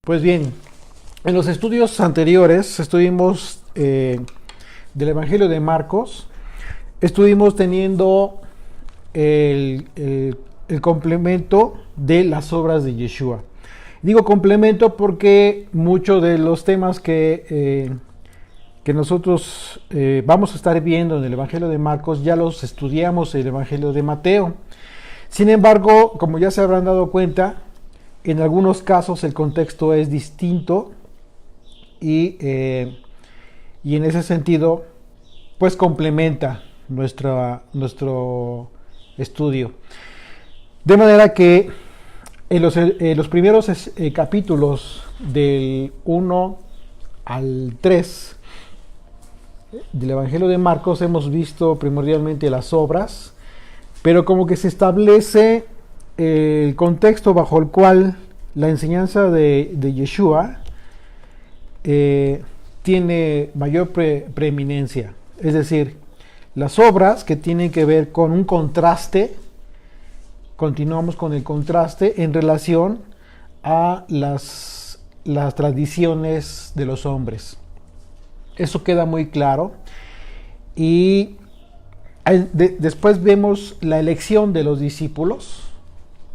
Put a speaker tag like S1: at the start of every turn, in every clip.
S1: Pues bien, en los estudios anteriores estuvimos del Evangelio de Marcos, estuvimos teniendo el complemento de las obras de Yeshua. Digo complemento porque muchos de los temas que nosotros vamos a estar viendo en el Evangelio de Marcos ya los estudiamos en el Evangelio de Mateo. Sin embargo, como ya se habrán dado cuenta, en algunos casos el contexto es distinto y en ese sentido pues complementa nuestro estudio. De manera que en los primeros capítulos del 1 al 3 del Evangelio de Marcos hemos visto primordialmente las obras, pero como que se establece el contexto bajo el cual la enseñanza de Yeshua tiene mayor preeminencia. Es decir, las obras que tienen que ver con un contraste, continuamos con el contraste en relación a las tradiciones de los hombres. Eso queda muy claro. Y después vemos la elección de los discípulos,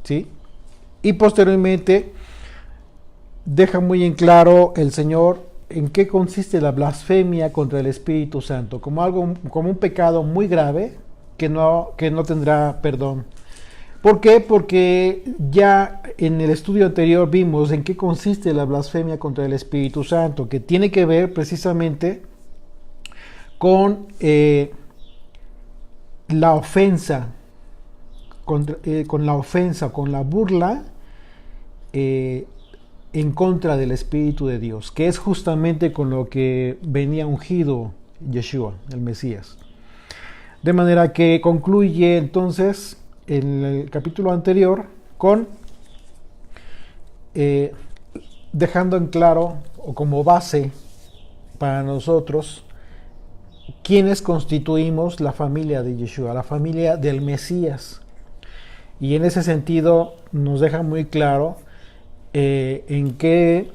S1: ¿sí? Y posteriormente deja muy en claro el Señor en qué consiste la blasfemia contra el Espíritu Santo, como un pecado muy grave que no tendrá perdón. ¿Por qué? Porque ya en el estudio anterior vimos en qué consiste la blasfemia contra el Espíritu Santo, que tiene que ver precisamente con la ofensa, con la burla en contra del Espíritu de Dios, que es justamente con lo que venía ungido Yeshua, el Mesías. De manera que concluye entonces en el capítulo anterior con dejando en claro o como base para nosotros quienes constituimos la familia de Yeshua, la familia del Mesías. Y en ese sentido nos deja muy claro en qué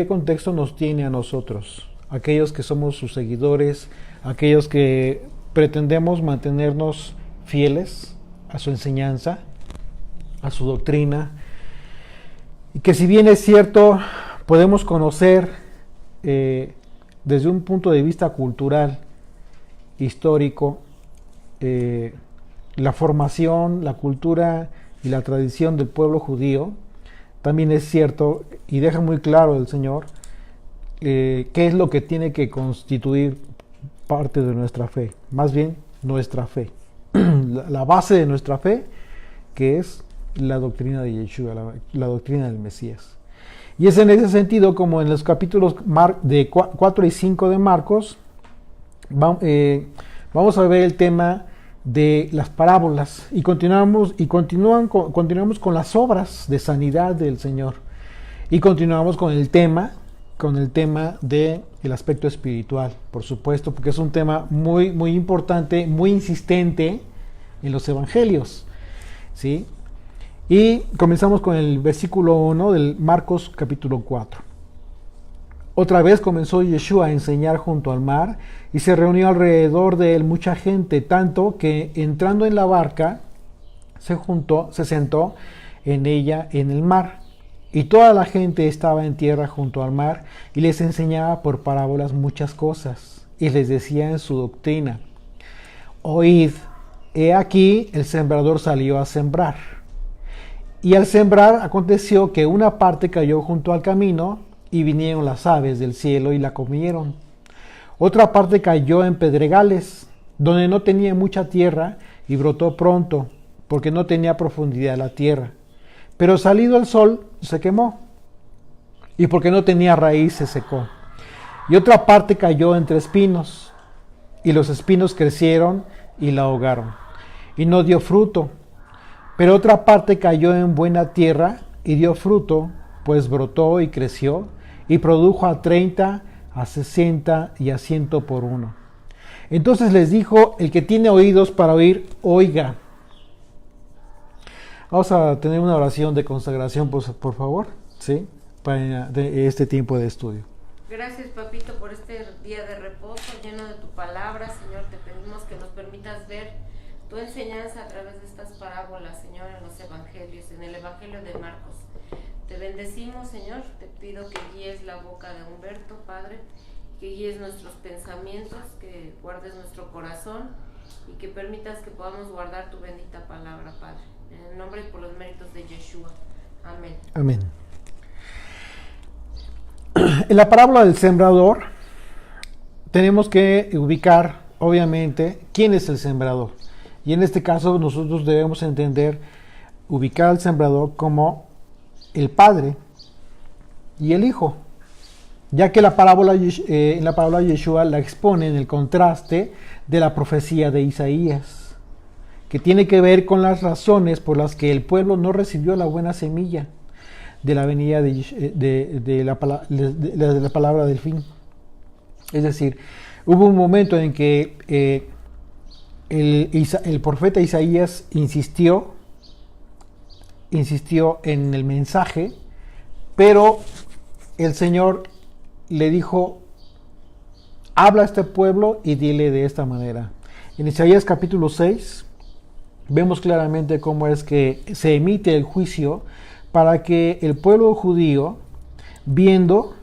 S1: contexto nos tiene a nosotros, aquellos que somos sus seguidores, aquellos que pretendemos mantenernos fieles a su enseñanza, a su doctrina, y que si bien es cierto, podemos conocer desde un punto de vista cultural, histórico, la formación, la cultura y la tradición del pueblo judío, también es cierto y deja muy claro el Señor qué es lo que tiene que constituir parte de nuestra fe, más bien nuestra fe, la base de nuestra fe, que es la doctrina de Yeshua, la doctrina del Mesías. Y es en ese sentido como en los capítulos de 4 y 5 de Marcos vamos a ver el tema de las parábolas y continuamos con las obras de sanidad del Señor y continuamos con el tema del aspecto espiritual, por supuesto, porque es un tema muy, muy importante, muy insistente en los evangelios, ¿sí? Y comenzamos con el versículo 1 del Marcos capítulo 4. Otra vez comenzó Yeshua a enseñar junto al mar y se reunió alrededor de él mucha gente, tanto que entrando en la barca se sentó en ella en el mar. Y toda la gente estaba en tierra junto al mar y les enseñaba por parábolas muchas cosas. Y les decía en su doctrina: oíd, he aquí el sembrador salió a sembrar. Y al sembrar aconteció que una parte cayó junto al camino y vinieron las aves del cielo y la comieron. Otra parte cayó en pedregales, donde no tenía mucha tierra y brotó pronto, porque no tenía profundidad la tierra. Pero salido el sol se quemó, y porque no tenía raíz se secó. Y otra parte cayó entre espinos, y los espinos crecieron y la ahogaron, y no dio fruto. Pero otra parte cayó en buena tierra y dio fruto, pues brotó y creció, y produjo a 30, a 60 y a 100 por uno. Entonces les dijo: el que tiene oídos para oír, oiga. Vamos a tener una oración de consagración, por favor, ¿sí? de este tiempo de estudio.
S2: Gracias, papito, por este día de reposo lleno de tu palabra. Señor, te pedimos que nos permitas ver tu enseñanza a través de estas parábolas, Señor, en los evangelios, en el evangelio de Marcos. Te bendecimos, Señor, te pido que guíes la boca de Humberto, Padre, que guíes nuestros pensamientos, que guardes nuestro corazón y que permitas que podamos guardar tu bendita palabra, Padre. En el nombre y por los méritos de Yeshua. Amén.
S1: Amén. En la parábola del sembrador tenemos que ubicar, obviamente, quién es el sembrador. Y en este caso nosotros debemos entender, ubicar al sembrador como el Padre y el Hijo, ya que en la parábola de Yeshua la expone en el contraste de la profecía de Isaías, que tiene que ver con las razones por las que el pueblo no recibió la buena semilla de la venida de la palabra del fin. Es decir, hubo un momento en que el profeta Isaías insistió en el mensaje, pero el Señor le dijo: habla a este pueblo y dile de esta manera. En Isaías capítulo 6 vemos claramente cómo es que se emite el juicio para que el pueblo judío, viendo,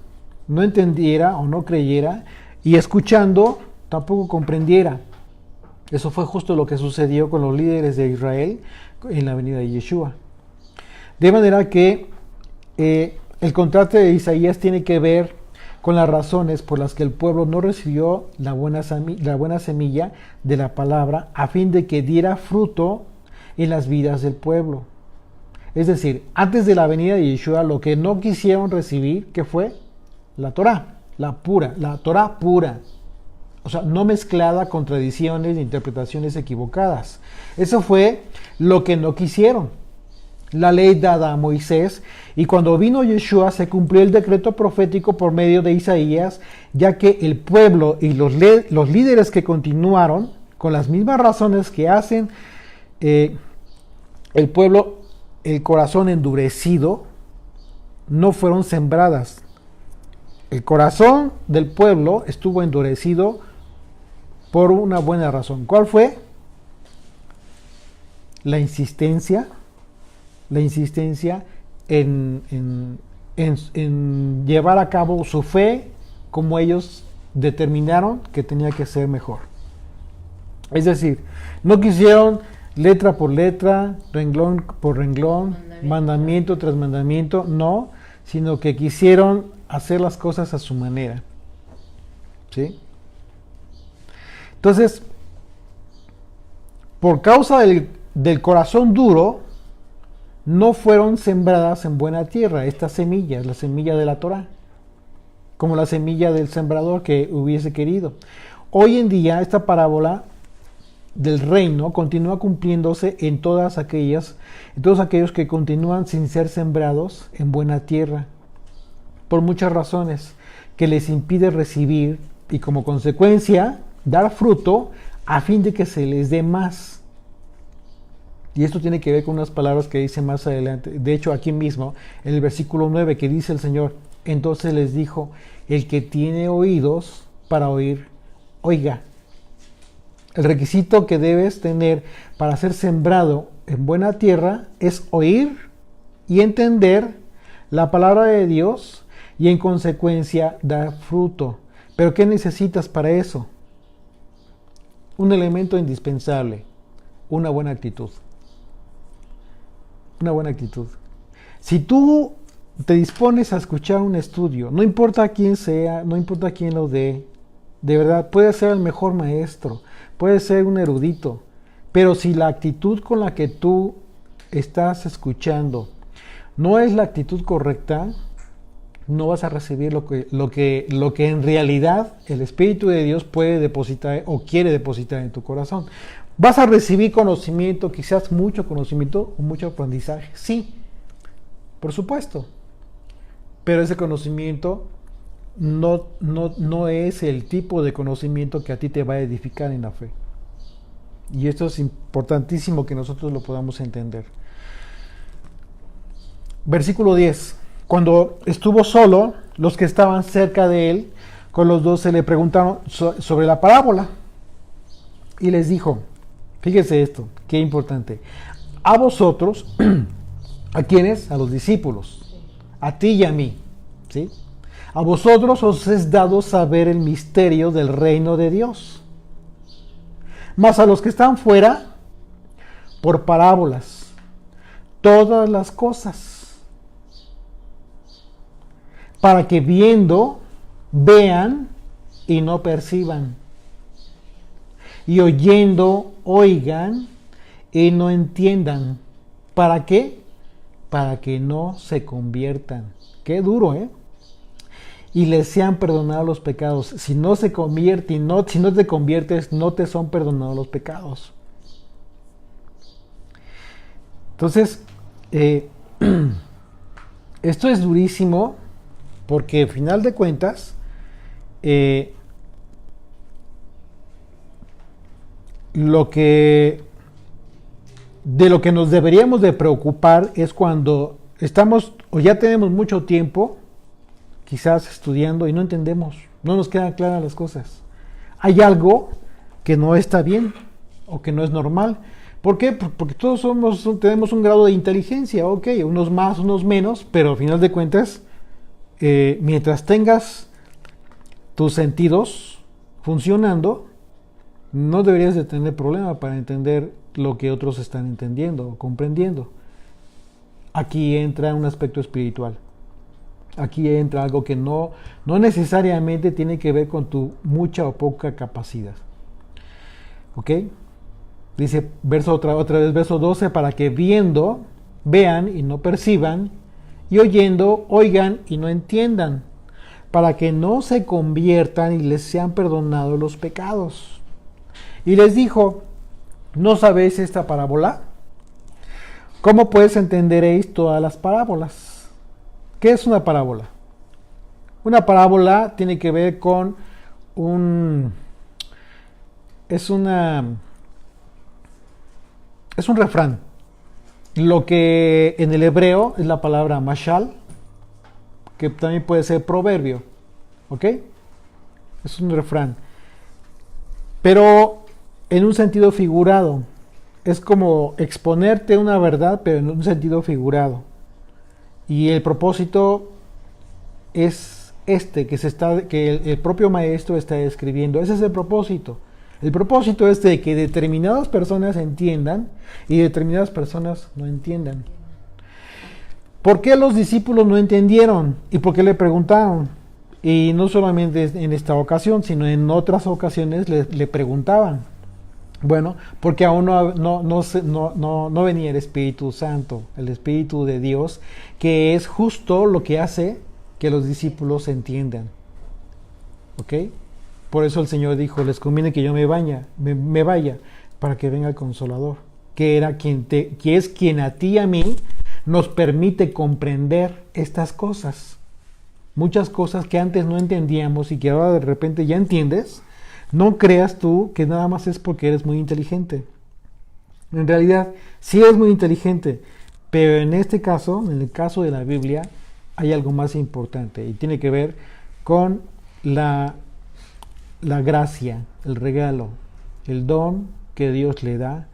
S1: no entendiera o no creyera, y escuchando, tampoco comprendiera. Eso fue justo lo que sucedió con los líderes de Israel en la venida de Yeshua. De manera que el contraste de Isaías tiene que ver con las razones por las que el pueblo no recibió la buena semilla de la palabra, a fin de que diera fruto en las vidas del pueblo. Es decir, antes de la venida de Yeshua, lo que no quisieron recibir, ¿qué fue? La Torá, la Torá pura. O sea, no mezclada con tradiciones e interpretaciones equivocadas. Eso fue lo que no quisieron. La ley dada a Moisés, y cuando vino Yeshua se cumplió el decreto profético por medio de Isaías, ya que el pueblo y los líderes que continuaron con las mismas razones que hacen el pueblo, el corazón endurecido, no fueron sembradas. El corazón del pueblo estuvo endurecido por una buena razón. ¿Cuál fue? La insistencia en llevar a cabo su fe como ellos determinaron que tenía que ser mejor. Es decir, no quisieron letra por letra, renglón por renglón, mandamiento tras mandamiento, no, sino que quisieron hacer las cosas a su manera. ¿Sí? Entonces, por causa del corazón duro, no fueron sembradas en buena tierra estas semillas, la semilla de la Torá, como la semilla del sembrador que hubiese querido. Hoy en día esta parábola del reino continúa cumpliéndose en todos aquellos que continúan sin ser sembrados en buena tierra, por muchas razones que les impide recibir y como consecuencia dar fruto a fin de que se les dé más. Y esto tiene que ver con unas palabras que dice más adelante, de hecho aquí mismo, en el versículo 9, que dice el Señor: entonces les dijo, el que tiene oídos para oír, oiga. El requisito que debes tener para ser sembrado en buena tierra es oír y entender la palabra de Dios y en consecuencia dar fruto. ¿Pero qué necesitas para eso? Un elemento indispensable: una buena actitud. Una buena actitud. Si tú te dispones a escuchar un estudio, no importa quién sea, no importa quién lo dé, de verdad, puede ser el mejor maestro, puede ser un erudito, pero si la actitud con la que tú estás escuchando no es la actitud correcta, no vas a recibir lo que en realidad el Espíritu de Dios puede depositar o quiere depositar en tu corazón. Vas a recibir conocimiento, quizás mucho conocimiento o mucho aprendizaje, sí, por supuesto, pero ese conocimiento no es el tipo de conocimiento que a ti te va a edificar en la fe. Y esto es importantísimo que nosotros lo podamos entender. Versículo 10. cuando estuvo solo, los que estaban cerca de él, con los 12 le preguntaron sobre la parábola. Y les dijo, fíjese esto, qué importante. A vosotros, ¿a quiénes? A los discípulos, a ti y a mí, ¿sí? A vosotros os es dado saber el misterio del reino de Dios. Mas a los que están fuera, por parábolas, todas las cosas, para que viendo, vean y no perciban, y oyendo, oigan y no entiendan. ¿Para qué? Para que no se conviertan. Qué duro, ¿eh? Y les sean perdonados los pecados. Si no se convierte, si no te conviertes, no te son perdonados los pecados. Entonces, esto es durísimo, porque al final de cuentas, de lo que nos deberíamos de preocupar es cuando estamos o ya tenemos mucho tiempo quizás estudiando y no entendemos, no nos quedan claras las cosas. Hay algo que no está bien o que no es normal. ¿Por qué? Porque todos tenemos un grado de inteligencia, ok, unos más, unos menos, pero al final de cuentas, mientras tengas tus sentidos funcionando, no deberías de tener problema para entender lo que otros están entendiendo o comprendiendo. Aquí entra un aspecto espiritual. Aquí entra algo que no necesariamente tiene que ver con tu mucha o poca capacidad. ¿Ok? Dice otra vez, verso 12, para que viendo, vean y no perciban, y oyendo, oigan y no entiendan, para que no se conviertan y les sean perdonados los pecados. Y les dijo, ¿no sabéis esta parábola? ¿Cómo pues entenderéis todas las parábolas? ¿Qué es una parábola? Una parábola tiene que ver con es un refrán. Lo que en el hebreo es la palabra mashal, que también puede ser proverbio. ¿Ok? Es un refrán. Pero en un sentido figurado. Es como exponerte una verdad, pero en un sentido figurado. Y el propósito es que el propio maestro está describiendo. Ese es el propósito. El propósito es de que determinadas personas entiendan y determinadas personas no entiendan. ¿Por qué los discípulos no entendieron? ¿Y por qué le preguntaron? Y no solamente en esta ocasión, sino en otras ocasiones le preguntaban. Bueno, porque aún no venía el Espíritu Santo, el Espíritu de Dios, que es justo lo que hace que los discípulos entiendan. ¿Ok? Por eso el Señor dijo, les conviene que yo me vaya, para que venga el Consolador, que es quien a ti y a mí nos permite comprender estas cosas. Muchas cosas que antes no entendíamos y que ahora de repente ya entiendes. No creas tú que nada más es porque eres muy inteligente. En realidad, sí eres muy inteligente, pero en este caso, en el caso de la Biblia, hay algo más importante y tiene que ver con la gracia, el regalo, el don que Dios le da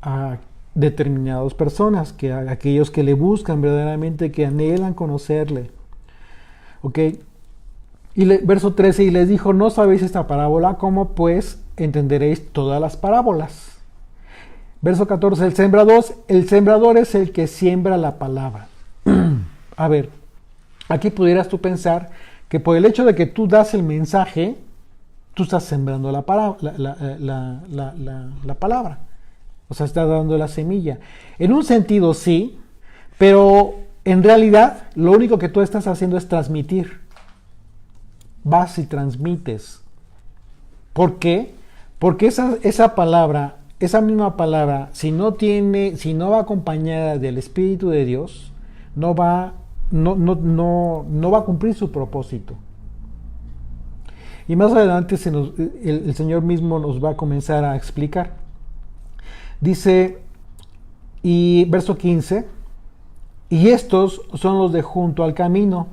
S1: a determinadas personas, a aquellos que le buscan verdaderamente, que anhelan conocerle. ¿Ok? Y verso 13, y les dijo, ¿no sabéis esta parábola? ¿Cómo pues entenderéis todas las parábolas? Verso 14, el sembrador es el que siembra la palabra. A ver, aquí pudieras tú pensar que por el hecho de que tú das el mensaje, tú estás sembrando la palabra. O sea, estás dando la semilla. En un sentido sí, pero en realidad lo único que tú estás haciendo es transmitir. Vas y transmites. ¿Por qué? Porque esa palabra, esa misma palabra, si no va acompañada del Espíritu de Dios, no va a cumplir su propósito. Y más adelante el Señor mismo nos va a comenzar a explicar. Dice, y verso 15, Y estos son los de junto al camino,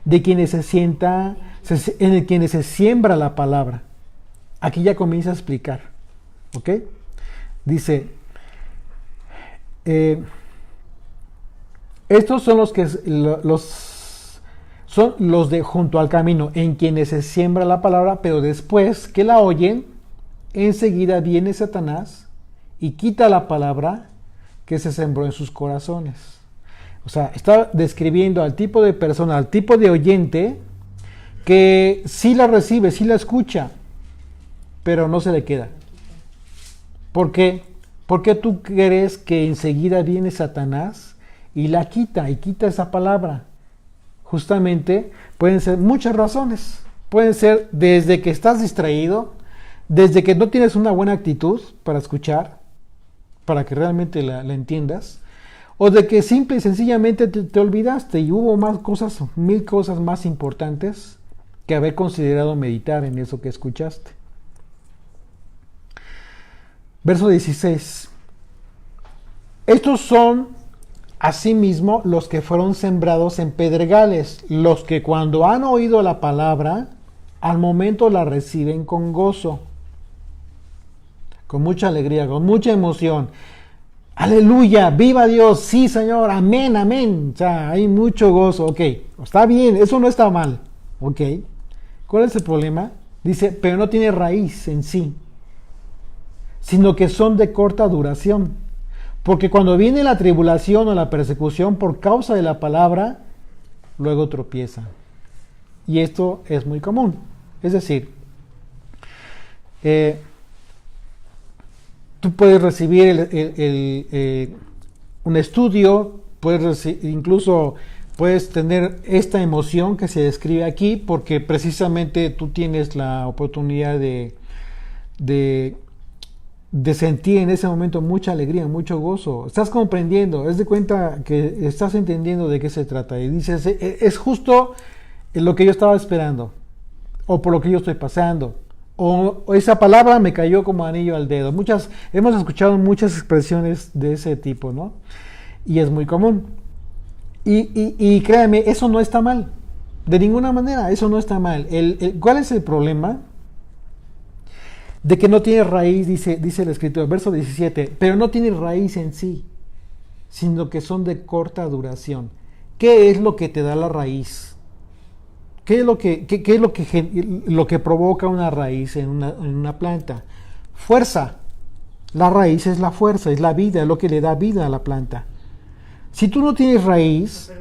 S1: de quienes en quienes se siembra la palabra. Aquí ya comienza a explicar, ¿ok? Dice, estos son son los de junto al camino, en quienes se siembra la palabra, pero después que la oyen, enseguida viene Satanás y quita la palabra que se sembró en sus corazones. O sea, está describiendo al tipo de persona, al tipo de oyente que sí la recibe, sí la escucha, pero no se le queda. ¿Por qué? ¿Por qué tú crees que enseguida viene Satanás y la quita esa palabra? Justamente pueden ser muchas razones. Pueden ser desde que estás distraído, desde que no tienes una buena actitud para escuchar, para que realmente la entiendas, o de que simple y sencillamente te olvidaste y hubo mil cosas más importantes que haber considerado meditar en eso que escuchaste. Verso 16. Estos son asimismo los que fueron sembrados en pedregales, los que cuando han oído la palabra, al momento la reciben con gozo, con mucha alegría, con mucha emoción. Aleluya, viva Dios, sí Señor, amén, amén. O sea, hay mucho gozo, ok, está bien, eso no está mal, ok. ¿Cuál es el problema? Dice, pero no tiene raíz en sí, sino que son de corta duración. Porque cuando viene la tribulación o la persecución por causa de la palabra, luego tropiezan. Y esto es muy común. Es decir, tú puedes recibir un estudio, incluso puedes tener esta emoción que se describe aquí, porque precisamente tú tienes la oportunidad de sentir en ese momento mucha alegría, mucho gozo. Estás comprendiendo, es de cuenta que estás entendiendo de qué se trata. Y dices, es justo lo que yo estaba esperando, o por lo que yo estoy pasando, o esa palabra me cayó como anillo al dedo. Hemos escuchado muchas expresiones de ese tipo, ¿no? Y es muy común. Y créanme, eso no está mal. De ninguna manera, eso no está mal. ¿Cuál es el problema? De que no tiene raíz, dice el escritor, verso 17, pero no tiene raíz en sí, sino que son de corta duración. ¿Qué es lo que te da la raíz? ¿Qué es lo que provoca una raíz en una planta? Fuerza. La raíz es la fuerza, es la vida, es lo que le da vida a la planta. Si tú no tienes raíz,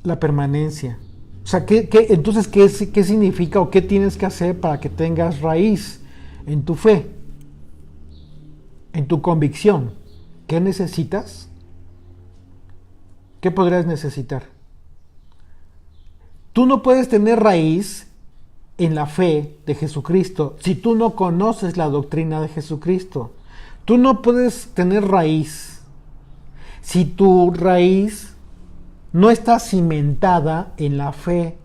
S1: la permanencia. O sea, entonces, ¿qué significa o qué tienes que hacer para que tengas raíz? En tu fe, en tu convicción. ¿Qué necesitas? ¿Qué podrías necesitar? Tú no puedes tener raíz en la fe de Jesucristo si tú no conoces la doctrina de Jesucristo. Tú no puedes tener raíz si tu raíz no está cimentada en la fe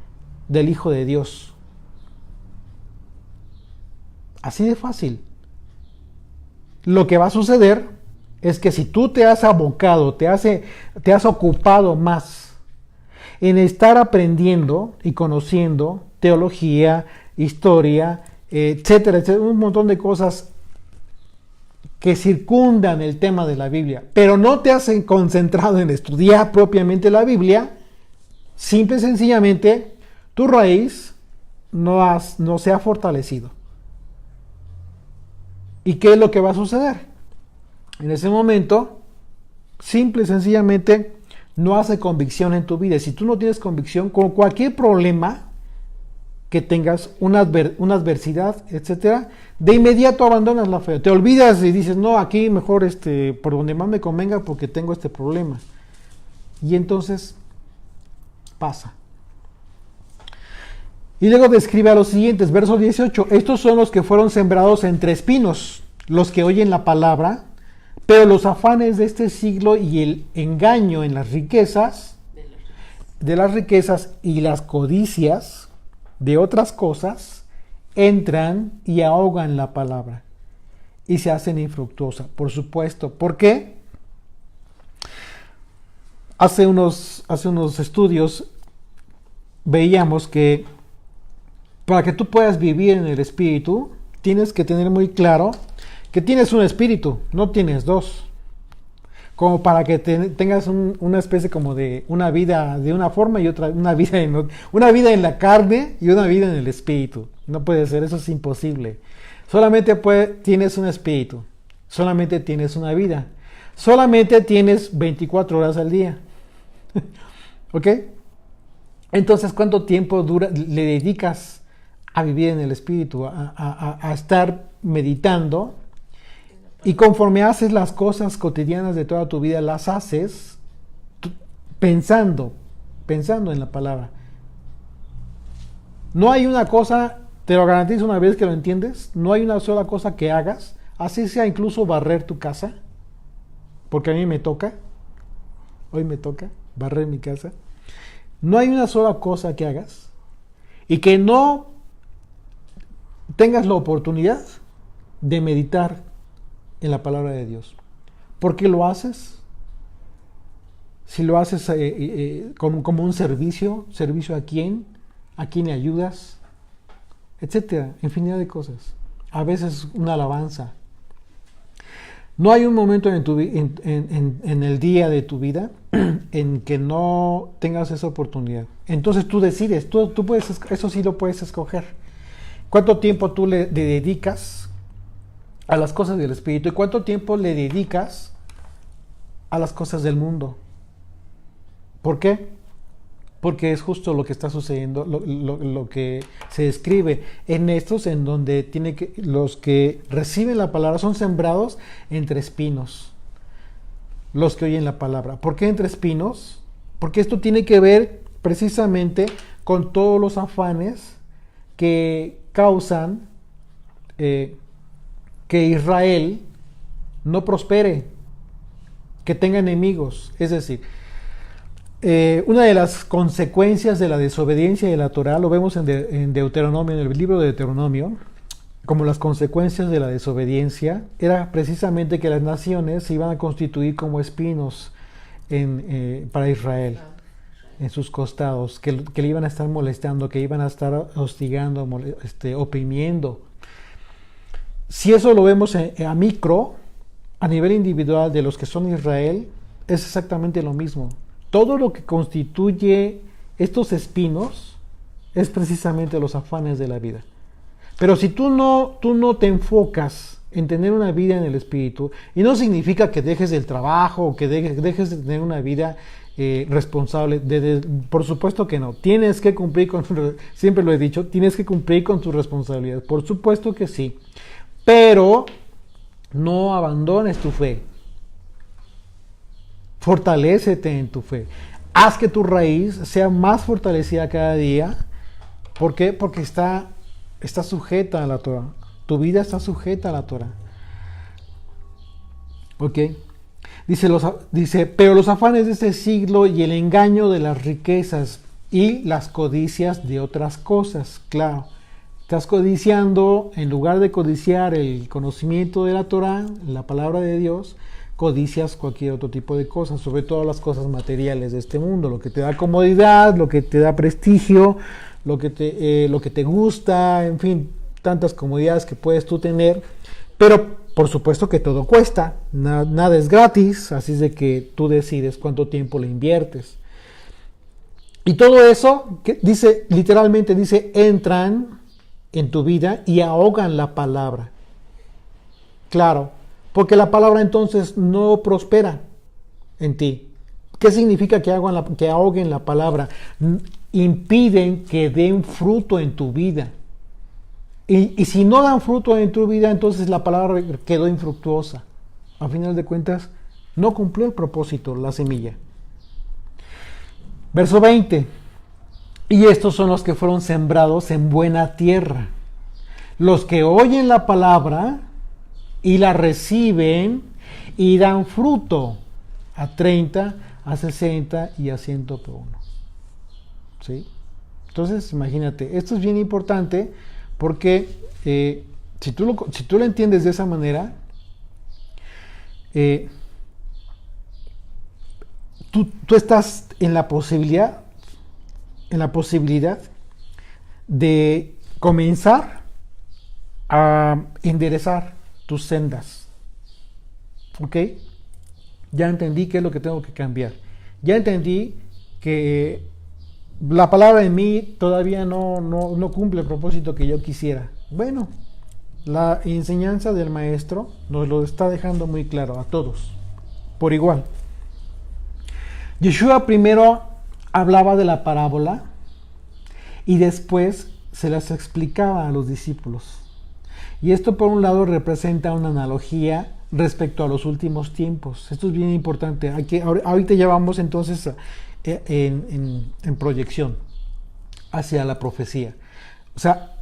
S1: del Hijo de Dios. Así de fácil. Lo que va a suceder es que si tú te has abocado, te has ocupado más en estar aprendiendo y conociendo teología, historia, etcétera, etcétera, un montón de cosas que circundan el tema de la Biblia, pero no te has concentrado en estudiar propiamente la Biblia, simple y sencillamente tu raíz no se ha fortalecido. ¿Y qué es lo que va a suceder? En ese momento, simple y sencillamente, no hace convicción en tu vida. Si tú no tienes convicción, con cualquier problema que tengas, una adversidad, etcétera, de inmediato abandonas la fe. Te olvidas y dices, no, aquí mejor por donde más me convenga porque tengo este problema. Y entonces pasa. Y luego describe a los siguientes, verso 18, estos son los que fueron sembrados entre espinos, los que oyen la palabra, pero los afanes de este siglo y el engaño en las riquezas, y las codicias de otras cosas, entran y ahogan la palabra y se hacen infructuosa. Por supuesto, ¿por qué? hace unos estudios veíamos que para que tú puedas vivir en el espíritu, tienes que tener muy claro que tienes un espíritu, no tienes dos. Como para que tengas una especie como de una vida de una forma y otra, una vida en la carne y una vida en el espíritu. No puede ser, eso es imposible. Solamente tienes un espíritu, solamente tienes una vida, solamente tienes 24 horas al día. ¿Ok? Entonces, ¿cuánto tiempo le dedicas a vivir en el espíritu, a estar meditando? Y conforme haces las cosas cotidianas de toda tu vida, las haces pensando en la palabra. No hay una cosa, te lo garantizo una vez que lo entiendes, no hay una sola cosa que hagas, así sea incluso barrer tu casa, porque a mí hoy me toca barrer mi casa. No hay una sola cosa que hagas y que no tengas la oportunidad de meditar en la palabra de Dios. ¿Por qué lo haces? Si lo haces como un servicio ¿a quién? ¿A quién le ayudas? Etcétera, infinidad de cosas. A veces una alabanza. No hay un momento en el día de tu vida en que no tengas esa oportunidad. Entonces tú decides, tú puedes, eso sí lo puedes escoger. ¿Cuánto tiempo tú le dedicas a las cosas del espíritu y cuánto tiempo le dedicas a las cosas del mundo? ¿Por qué? Porque es justo lo que está sucediendo, lo que se describe en estos, en donde los que reciben la palabra son sembrados entre espinos, los que oyen la palabra. ¿Por qué entre espinos? Porque esto tiene que ver precisamente con todos los afanes que causan que Israel no prospere, que tenga enemigos. Es decir, una de las consecuencias de la desobediencia de la Torah, lo vemos en Deuteronomio, en el libro de Deuteronomio, como las consecuencias de la desobediencia, era precisamente que las naciones se iban a constituir como espinos para Israel, en sus costados, que le iban a estar molestando, que iban a estar hostigando, oprimiendo. Si eso lo vemos a micro, a nivel individual de los que son Israel, es exactamente lo mismo. Todo lo que constituye estos espinos es precisamente los afanes de la vida. Pero si tú no te enfocas en tener una vida en el espíritu, y no significa que dejes el trabajo o que dejes de tener una vida responsable, por supuesto que no. Tienes que cumplir siempre lo he dicho, tienes que cumplir con tus responsabilidades, por supuesto que sí. Pero no abandones tu fe. Fortalécete en tu fe. Haz que tu raíz sea más fortalecida cada día. ¿Por qué? Porque está sujeta a la Torah. Tu vida está sujeta a la Torah. ¿Ok? Dice, pero los afanes de este siglo y el engaño de las riquezas y las codicias de otras cosas. Claro. Estás codiciando, en lugar de codiciar el conocimiento de la Torah, la palabra de Dios, codicias cualquier otro tipo de cosas, sobre todo las cosas materiales de este mundo, lo que te da comodidad, lo que te da prestigio, lo que te gusta, en fin, tantas comodidades que puedes tú tener, pero por supuesto que todo cuesta, nada es gratis, así es de que tú decides cuánto tiempo le inviertes. Y todo eso, literalmente dice, entran en tu vida y ahogan la palabra. Claro, porque la palabra entonces no prospera en ti. ¿Qué significa que ahoguen la palabra? Impiden que den fruto en tu vida. Y si no dan fruto en tu vida, entonces la palabra quedó infructuosa. A final de cuentas, no cumplió el propósito, la semilla. Verso 20. Y estos son los que fueron sembrados en buena tierra. Los que oyen la palabra y la reciben y dan fruto a 30, a 60 y a 100 por uno. ¿Sí? Entonces, imagínate, esto es bien importante porque si tú lo entiendes de esa manera, tú estás en la posibilidad de comenzar a enderezar tus sendas. ¿Ok? Ya entendí qué es lo que tengo que cambiar. Ya entendí que la palabra en mí todavía no cumple el propósito que yo quisiera. Bueno, la enseñanza del maestro nos lo está dejando muy claro a todos, por igual. Yeshua primero hablaba de la parábola y después se las explicaba a los discípulos. Y esto por un lado representa una analogía respecto a los últimos tiempos. Esto es bien importante. Ahorita ya vamos entonces en proyección hacia la profecía. O sea,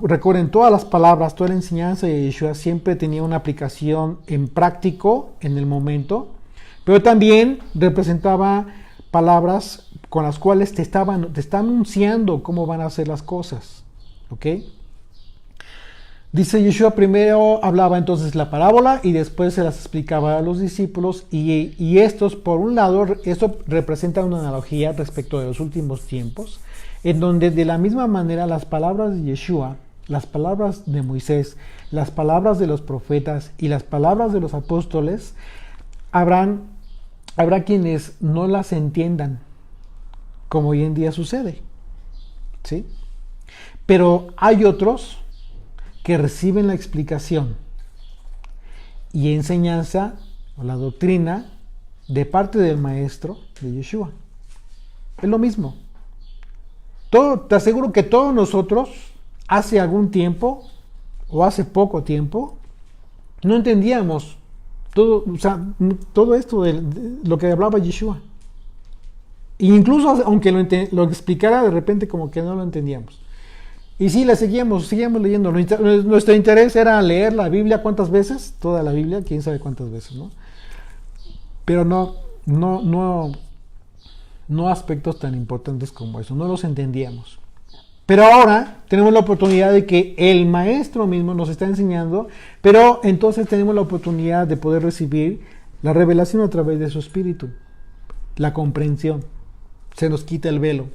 S1: recuerden, todas las palabras, toda la enseñanza de Yeshua siempre tenía una aplicación en práctico en el momento, pero también representaba palabras con las cuales te está anunciando cómo van a ser las cosas. ¿Ok? Dice Yeshua primero hablaba entonces la parábola y después se las explicaba a los discípulos y estos, por un lado, esto representa una analogía respecto de los últimos tiempos, en donde de la misma manera las palabras de Yeshua, las palabras de Moisés, las palabras de los profetas y las palabras de los apóstoles, habrá quienes no las entiendan, como hoy en día sucede, ¿sí? Pero hay otros que reciben la explicación y enseñanza o la doctrina de parte del maestro de Yeshua. Es lo mismo. Te aseguro que todos nosotros hace algún tiempo o hace poco tiempo no entendíamos todo esto de lo que hablaba Yeshua. E incluso aunque lo explicara, de repente como que no lo entendíamos. Y sí, seguíamos leyendo. Nuestro interés era leer la Biblia, ¿cuántas veces? Toda la Biblia, quién sabe cuántas veces, ¿no? Pero no aspectos tan importantes como eso, no los entendíamos. Pero ahora tenemos la oportunidad de que el maestro mismo nos está enseñando, pero entonces tenemos la oportunidad de poder recibir la revelación a través de su espíritu, la comprensión. Se nos quita el velo.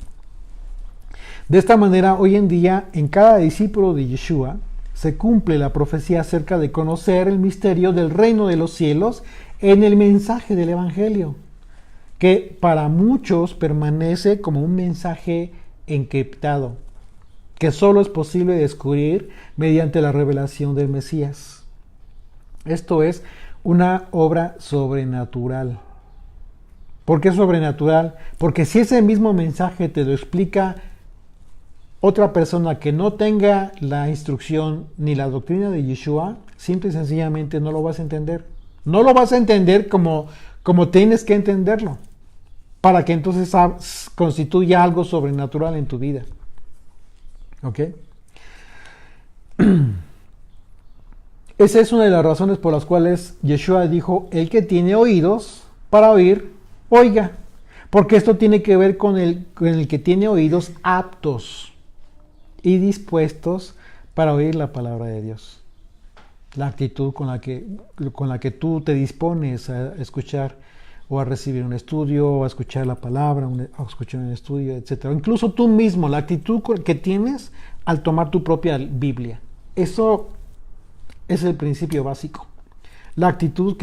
S1: De esta manera, hoy en día, en cada discípulo de Yeshua, se cumple la profecía acerca de conocer el misterio del reino de los cielos en el mensaje del Evangelio, que para muchos permanece como un mensaje encriptado, que solo es posible descubrir mediante la revelación del Mesías. Esto es una obra sobrenatural. ¿Por qué sobrenatural? Porque si ese mismo mensaje te lo explica otra persona que no tenga la instrucción ni la doctrina de Yeshua, simple y sencillamente no lo vas a entender. No lo vas a entender como tienes que entenderlo, para que entonces constituya algo sobrenatural en tu vida. ¿Ok? Esa es una de las razones por las cuales Yeshua dijo: el que tiene oídos para oír, oiga. Porque esto tiene que ver con el que tiene oídos aptos y dispuestos para oír la palabra de Dios. La actitud con la que tú te dispones a escuchar o a recibir un estudio, o a escuchar la palabra, a escuchar un estudio, etc. Incluso tú mismo, la actitud que tienes al tomar tu propia Biblia. Eso es el principio básico. La actitud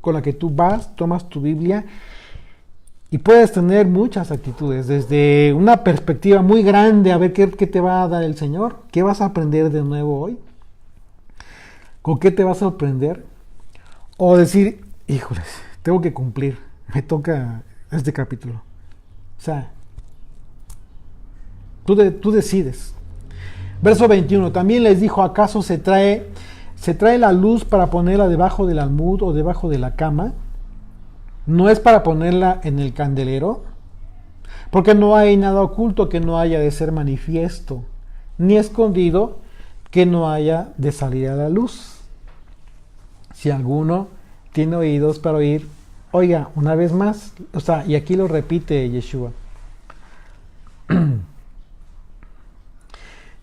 S1: con la que tú tomas tu Biblia. Y puedes tener muchas actitudes, desde una perspectiva muy grande, a ver qué te va a dar el Señor, qué vas a aprender de nuevo hoy, con qué te vas a sorprender, o decir: híjoles, tengo que cumplir, me toca este capítulo. O sea, tú decides. Verso 21, también les dijo: ¿acaso se trae la luz para ponerla debajo del almud o debajo de la cama? ¿No es para ponerla en el candelero? Porque no hay nada oculto que no haya de ser manifiesto, ni escondido que no haya de salir a la luz. Si alguno tiene oídos para oír, oiga. Una vez más, y aquí lo repite Yeshua.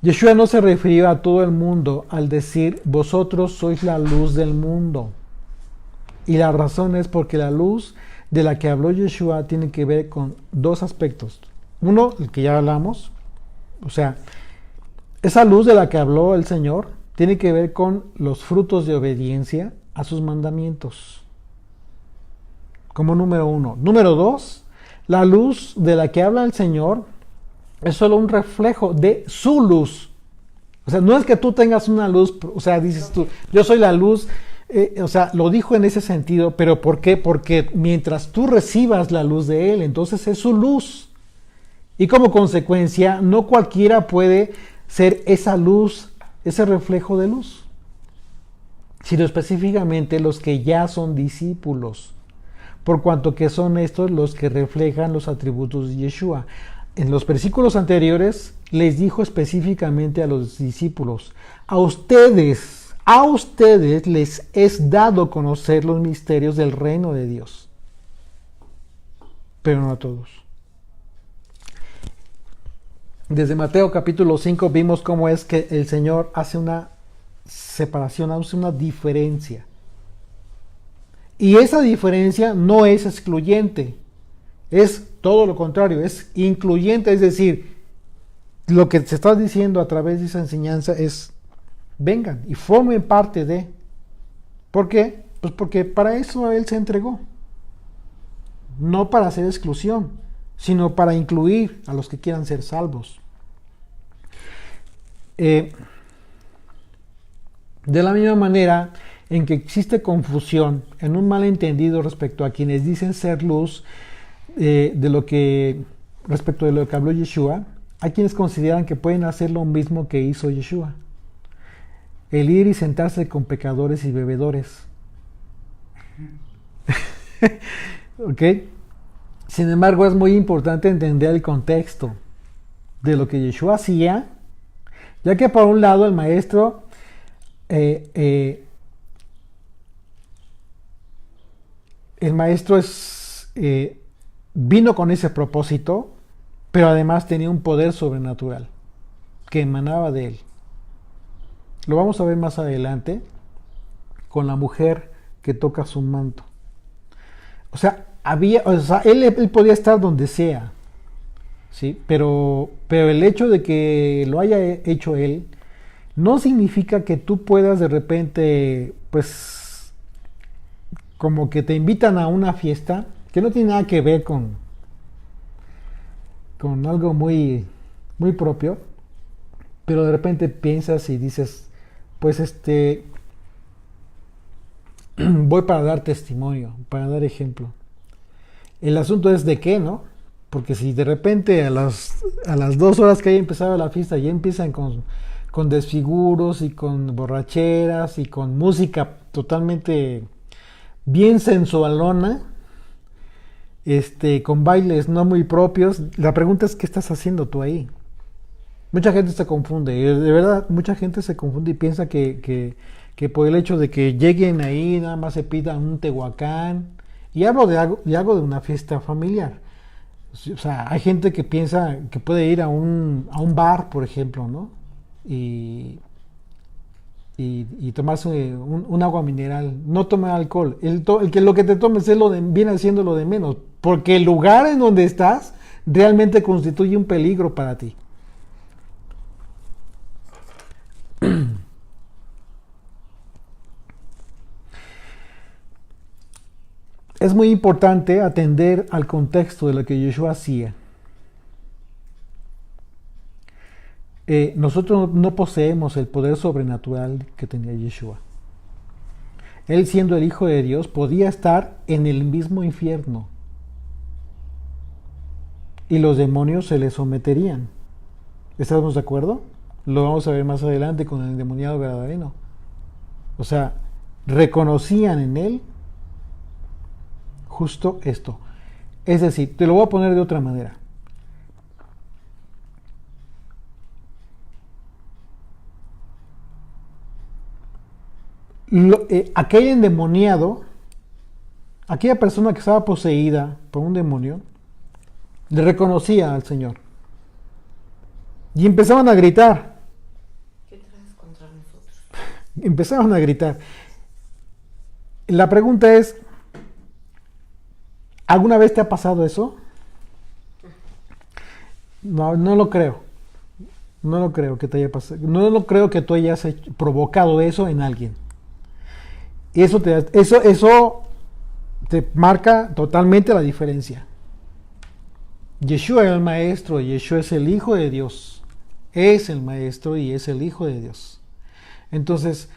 S1: Yeshua no se refirió a todo el mundo al decir: vosotros sois la luz del mundo. Y la razón es porque la luz de la que habló Yeshua tiene que ver con dos aspectos. Uno, el que ya hablamos, o sea, esa luz de la que habló el Señor tiene que ver con los frutos de obediencia a sus mandamientos. Como número uno. Número dos, la luz de la que habla el Señor es solo un reflejo de su luz. O sea, no es que tú tengas una luz, o sea, dices tú, yo soy la luz, o sea, lo dijo en ese sentido, pero ¿por qué? Porque mientras tú recibas la luz de Él, entonces es su luz. Y como consecuencia, no cualquiera puede ser esa luz, ese reflejo de luz, sino específicamente los que ya son discípulos, por cuanto que son estos los que reflejan los atributos de Yeshua. En los versículos anteriores les dijo específicamente a los discípulos, a ustedes les es dado conocer los misterios del reino de Dios, pero no a todos. Desde Mateo capítulo 5 vimos cómo es que el Señor hace una separación, hace una diferencia. Y esa diferencia no es excluyente, es todo lo contrario, es incluyente, es decir, lo que se está diciendo a través de esa enseñanza es, vengan y formen parte de. ¿Por qué? Pues porque para eso Él se entregó. No para hacer exclusión, sino para incluir a los que quieran ser salvos. De la misma manera en que existe confusión en un malentendido respecto a quienes dicen ser luz, respecto de lo que habló Yeshua, hay quienes consideran que pueden hacer lo mismo que hizo Yeshua, el ir y sentarse con pecadores y bebedores. ¿Ok? Sin embargo, es muy importante entender el contexto de lo que Yeshua hacía, ya que por un lado el maestro vino con ese propósito, pero además tenía un poder sobrenatural que emanaba de él. Lo vamos a ver más adelante con la mujer que toca su manto. O sea, él podía estar donde sea, ¿sí? Pero el hecho de que lo haya hecho él no significa que tú puedas de repente, pues, como que te invitan a una fiesta que no tiene nada que ver con algo muy, muy propio, pero de repente piensas y dices, pues voy para dar testimonio, para dar ejemplo. El asunto es de qué, ¿no? Porque si de repente a las 2 horas que haya empezado la fiesta ya empiezan con desfiguros y con borracheras y con música totalmente bien sensualona, con bailes no muy propios, la pregunta es ¿qué estás haciendo tú ahí? Mucha gente se confunde, de verdad, mucha gente se confunde y piensa que por el hecho de que lleguen ahí nada más se pidan un tehuacán, y hablo de algo de una fiesta familiar. O sea, hay gente que piensa que puede ir a un bar, por ejemplo, ¿no? Y tomarse un agua mineral, no tomar alcohol. Lo que te tomes viene siendo lo de menos, porque el lugar en donde estás realmente constituye un peligro para ti. Es muy importante atender al contexto de lo que Yeshua hacía. Nosotros no poseemos el poder sobrenatural que tenía Yeshua. Él, siendo el Hijo de Dios, podía estar en el mismo infierno y los demonios se le someterían. ¿Estamos de acuerdo? Lo vamos a ver más adelante con el endemoniado gadareno. O sea, reconocían en él justo esto. Es decir, te lo voy a poner de otra manera. Aquel endemoniado, aquella persona que estaba poseída por un demonio, le reconocía al Señor. Y empezaban a gritar.
S2: ¿Qué traes contra nosotros?
S1: Empezaron a gritar. La pregunta es, ¿Alguna vez te ha pasado eso? No, no lo creo. No lo creo que te haya pasado. No lo creo que tú hayas provocado eso en alguien. Eso te marca totalmente la diferencia. Yeshua es el maestro, Yeshua es el Hijo de Dios. Es el maestro y es el Hijo de Dios. Entonces,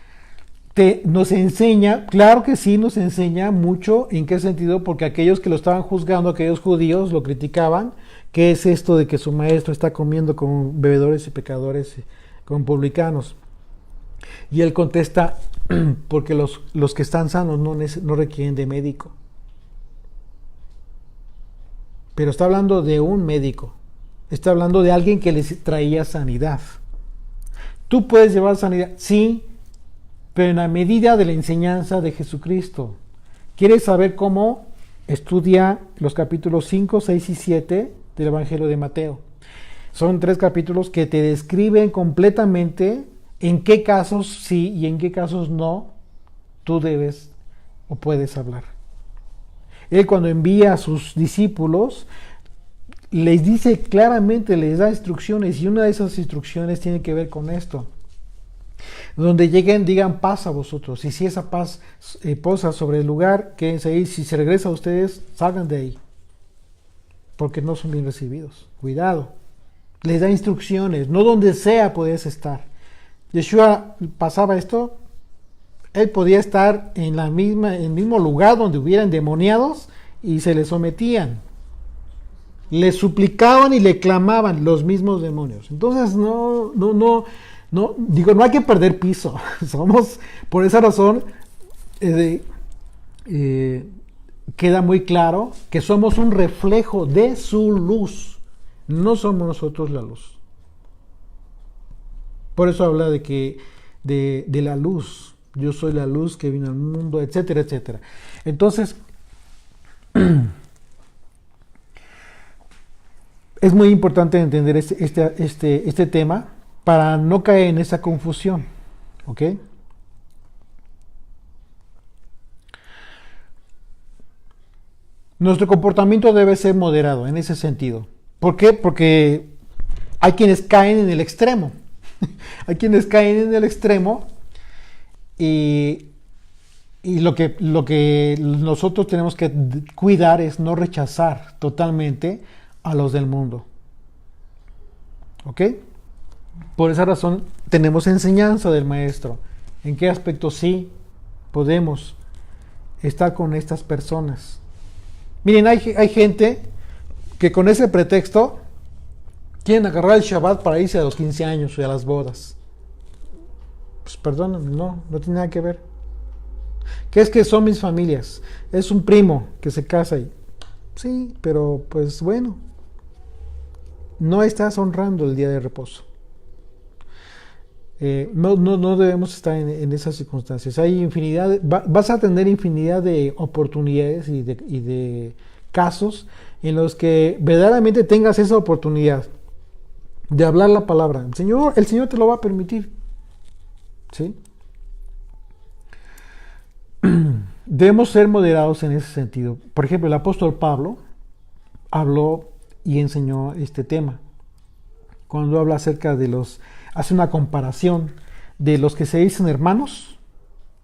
S1: nos enseña, claro que sí, nos enseña mucho. ¿En qué sentido? Porque aquellos que lo estaban juzgando, aquellos judíos, lo criticaban. ¿Qué es esto de que su maestro está comiendo con bebedores y pecadores, con publicanos? Y él contesta, porque los que están sanos no requieren de médico. Pero está hablando de un médico. Está hablando de alguien que les traía sanidad. ¿Tú puedes llevar sanidad? Sí, pero en la medida de la enseñanza de Jesucristo. ¿Quieres saber cómo? Estudia los capítulos 5, 6 y 7 del Evangelio de Mateo. Son 3 capítulos que te describen completamente en qué casos sí y en qué casos no tú debes o puedes hablar. Él, cuando envía a sus discípulos, les dice claramente, les da instrucciones, y una de esas instrucciones tiene que ver con esto. Donde lleguen, digan paz a vosotros, y si esa paz posa sobre el lugar, quédense ahí. Si se regresa a ustedes, salgan de ahí, porque no son bien recibidos. Cuidado. Les da instrucciones, no donde sea puedes estar. Yeshua pasaba esto. Él podía estar en el mismo lugar donde hubieran demoniados y se le sometían. Le suplicaban y le clamaban los mismos demonios. Entonces, no hay que perder piso. Por esa razón, queda muy claro que somos un reflejo de su luz. No somos nosotros la luz. Por eso habla de la luz. Yo soy la luz que vino al mundo, etcétera, etcétera. Entonces, es muy importante entender este tema para no caer en esa confusión. ¿Ok? Nuestro comportamiento debe ser moderado en ese sentido. ¿Por qué? Porque hay quienes caen en el extremo. Hay quienes caen en el extremo. Y lo que nosotros tenemos que cuidar es no rechazar totalmente a los del mundo. ¿Ok? Por esa razón tenemos enseñanza del maestro. ¿En qué aspecto sí podemos estar con estas personas? Miren, hay gente que con ese pretexto quieren agarrar el Shabbat para irse a los 15 años y a las bodas. Pues perdóname, no tiene nada que ver. ¿Qué es que son mis familias? Es un primo que se casa y... Sí, pero pues bueno, no estás honrando el día de reposo. No debemos estar en esas circunstancias. Hay infinidad, vas a tener infinidad de oportunidades y de casos en los que verdaderamente tengas esa oportunidad de hablar la palabra. El Señor te lo va a permitir. ¿Sí? Debemos ser moderados en ese sentido. Por ejemplo, el apóstol Pablo habló y enseñó este tema. Cuando habla acerca hace una comparación de los que se dicen hermanos,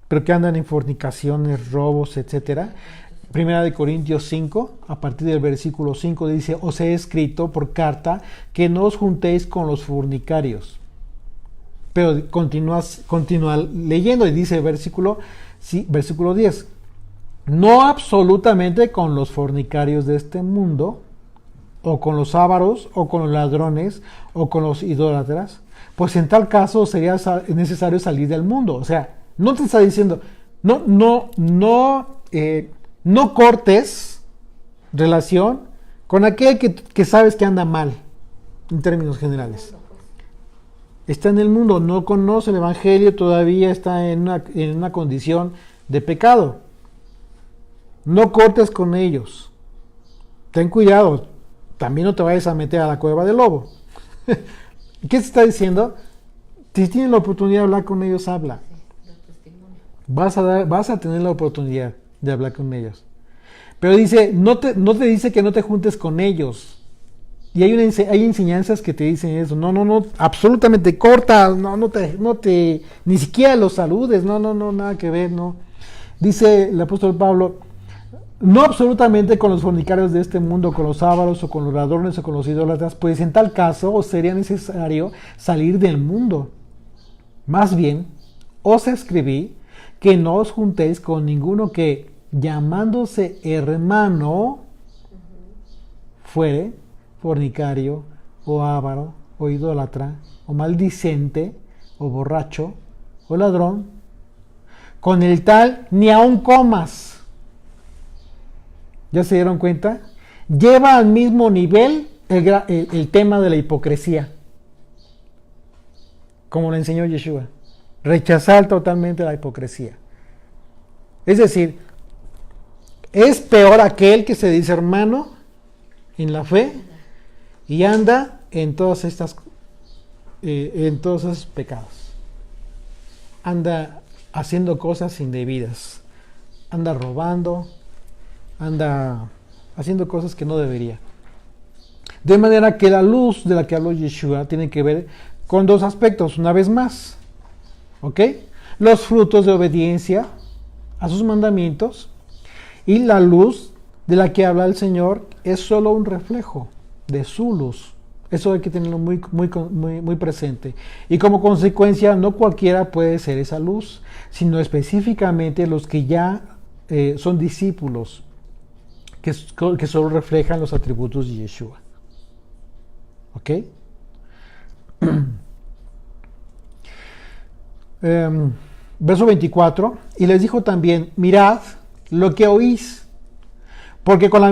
S1: pero que andan en fornicaciones, robos, etcétera. Primera de Corintios 5, a partir del versículo 5 dice: os he escrito por carta que no os juntéis con los fornicarios. Pero continúa leyendo y dice versículo 10: no absolutamente con los fornicarios de este mundo, o con los ávaros, o con los ladrones, o con los idólatras, pues en tal caso sería necesario salir del mundo. O sea, no te está diciendo, no cortes relación con aquel que sabes que anda mal, en términos generales. Está en el mundo, no conoce el Evangelio, todavía está en una condición de pecado. No cortes con ellos. Ten cuidado, también no te vayas a meter a la cueva del lobo. ¿Qué se está diciendo? Si tienes la oportunidad de hablar con ellos, habla. Vas a tener la oportunidad de hablar con ellos. Pero dice, no te dice que no te juntes con ellos. Y hay enseñanzas que te dicen eso. No, absolutamente corta, no te, ni siquiera los saludes, no, nada que ver, no. Dice el apóstol Pablo, no absolutamente con los fornicarios de este mundo, con los ávaros o con los ladrones o con los idólatras, pues en tal caso os sería necesario salir del mundo. Más bien, os escribí que no os juntéis con ninguno que, llamándose hermano, fuere fornicario, o avaro, o idólatra, o maldicente, o borracho, o ladrón. Con el tal ni aun comas. ¿Ya se dieron cuenta? Lleva al mismo nivel el tema de la hipocresía, como lo enseñó Yeshua. Rechazar totalmente la hipocresía. Es decir, es peor aquel que se dice hermano en la fe y anda en todos esos pecados. Anda haciendo cosas indebidas. Anda robando. Anda haciendo cosas que no debería. De manera que la luz de la que habló Yeshua tiene que ver con dos aspectos, una vez más. ¿Ok? Los frutos de obediencia a sus mandamientos, y la luz de la que habla el Señor es solo un reflejo de su luz. Eso hay que tenerlo muy presente. Y como consecuencia, no cualquiera puede ser esa luz, sino específicamente los que ya son discípulos, que solo reflejan los atributos de Yeshua. ¿Ok? Verso 24, y les dijo también, mirad lo que oís, porque con la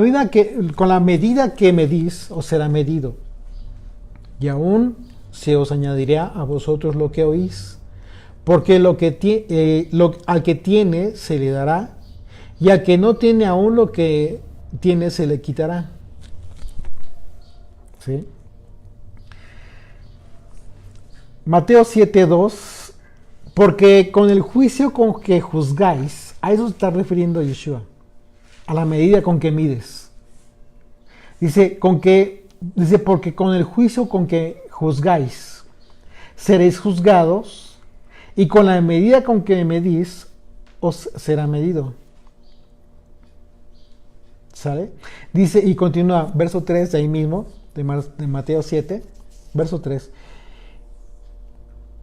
S1: medida que medís os será medido, y aún se os añadirá a vosotros lo que oís, porque al que tiene se le dará, y al que no tiene aún lo que tiene se le quitará. ¿Sí? Mateo 7:2, porque con el juicio con que juzgáis, a eso se está refiriendo Yeshua, a la medida con que mides. Dice, porque con el juicio con que juzgáis, seréis juzgados, y con la medida con que medís, os será medido. ¿Sale? Dice, y continúa, verso 3 de ahí mismo, de Mateo 7, verso 3.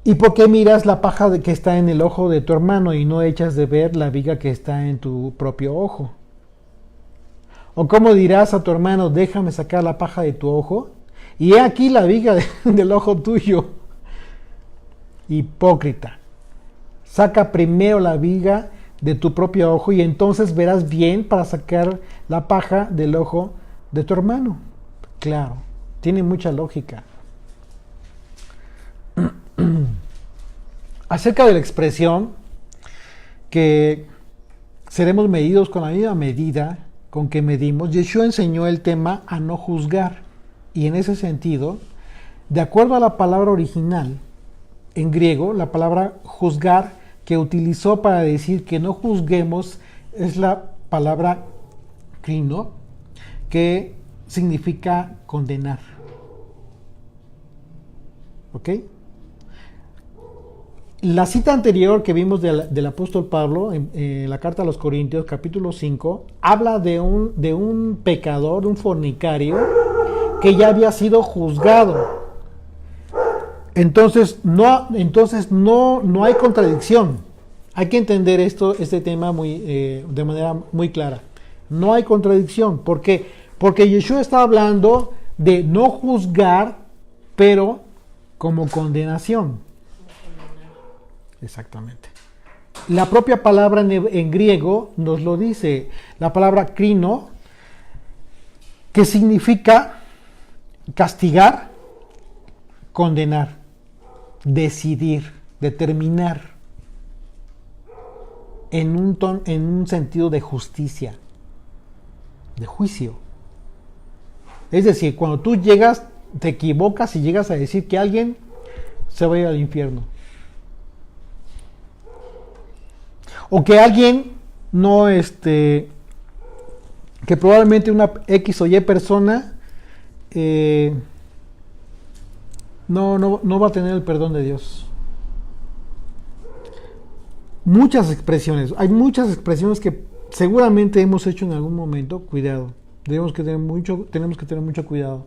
S1: ¿Y por qué miras la paja que está en el ojo de tu hermano y no echas de ver la viga que está en tu propio ojo? ¿O cómo dirás a tu hermano, déjame sacar la paja de tu ojo? Y he aquí la viga del ojo tuyo. Hipócrita. Saca primero la viga de tu propio ojo y entonces verás bien para sacar la paja del ojo de tu hermano. Claro, tiene mucha lógica. Acerca de la expresión que seremos medidos con la misma medida con que medimos, Yeshua enseñó el tema a no juzgar, y en ese sentido, de acuerdo a la palabra original en griego, la palabra juzgar que utilizó para decir que no juzguemos es la palabra krino, que significa condenar. ¿Ok? La cita anterior que vimos del apóstol Pablo en la carta a los Corintios, capítulo 5, habla de un pecador, un fornicario, que ya había sido juzgado. Entonces no hay contradicción. Hay que entender este tema de manera muy clara. No hay contradicción. ¿Por qué? Porque Yeshua está hablando de no juzgar, pero como condenación. Exactamente. La propia palabra en griego nos lo dice, la palabra krino, que significa castigar, condenar, decidir, determinar, en un sentido de justicia, de juicio. Es decir, cuando tú te equivocas y llegas a decir que alguien se va a ir al infierno, o que alguien no que probablemente una X o Y persona no va a tener el perdón de Dios. Hay muchas expresiones que seguramente hemos hecho en algún momento. Cuidado, tenemos que tener mucho cuidado.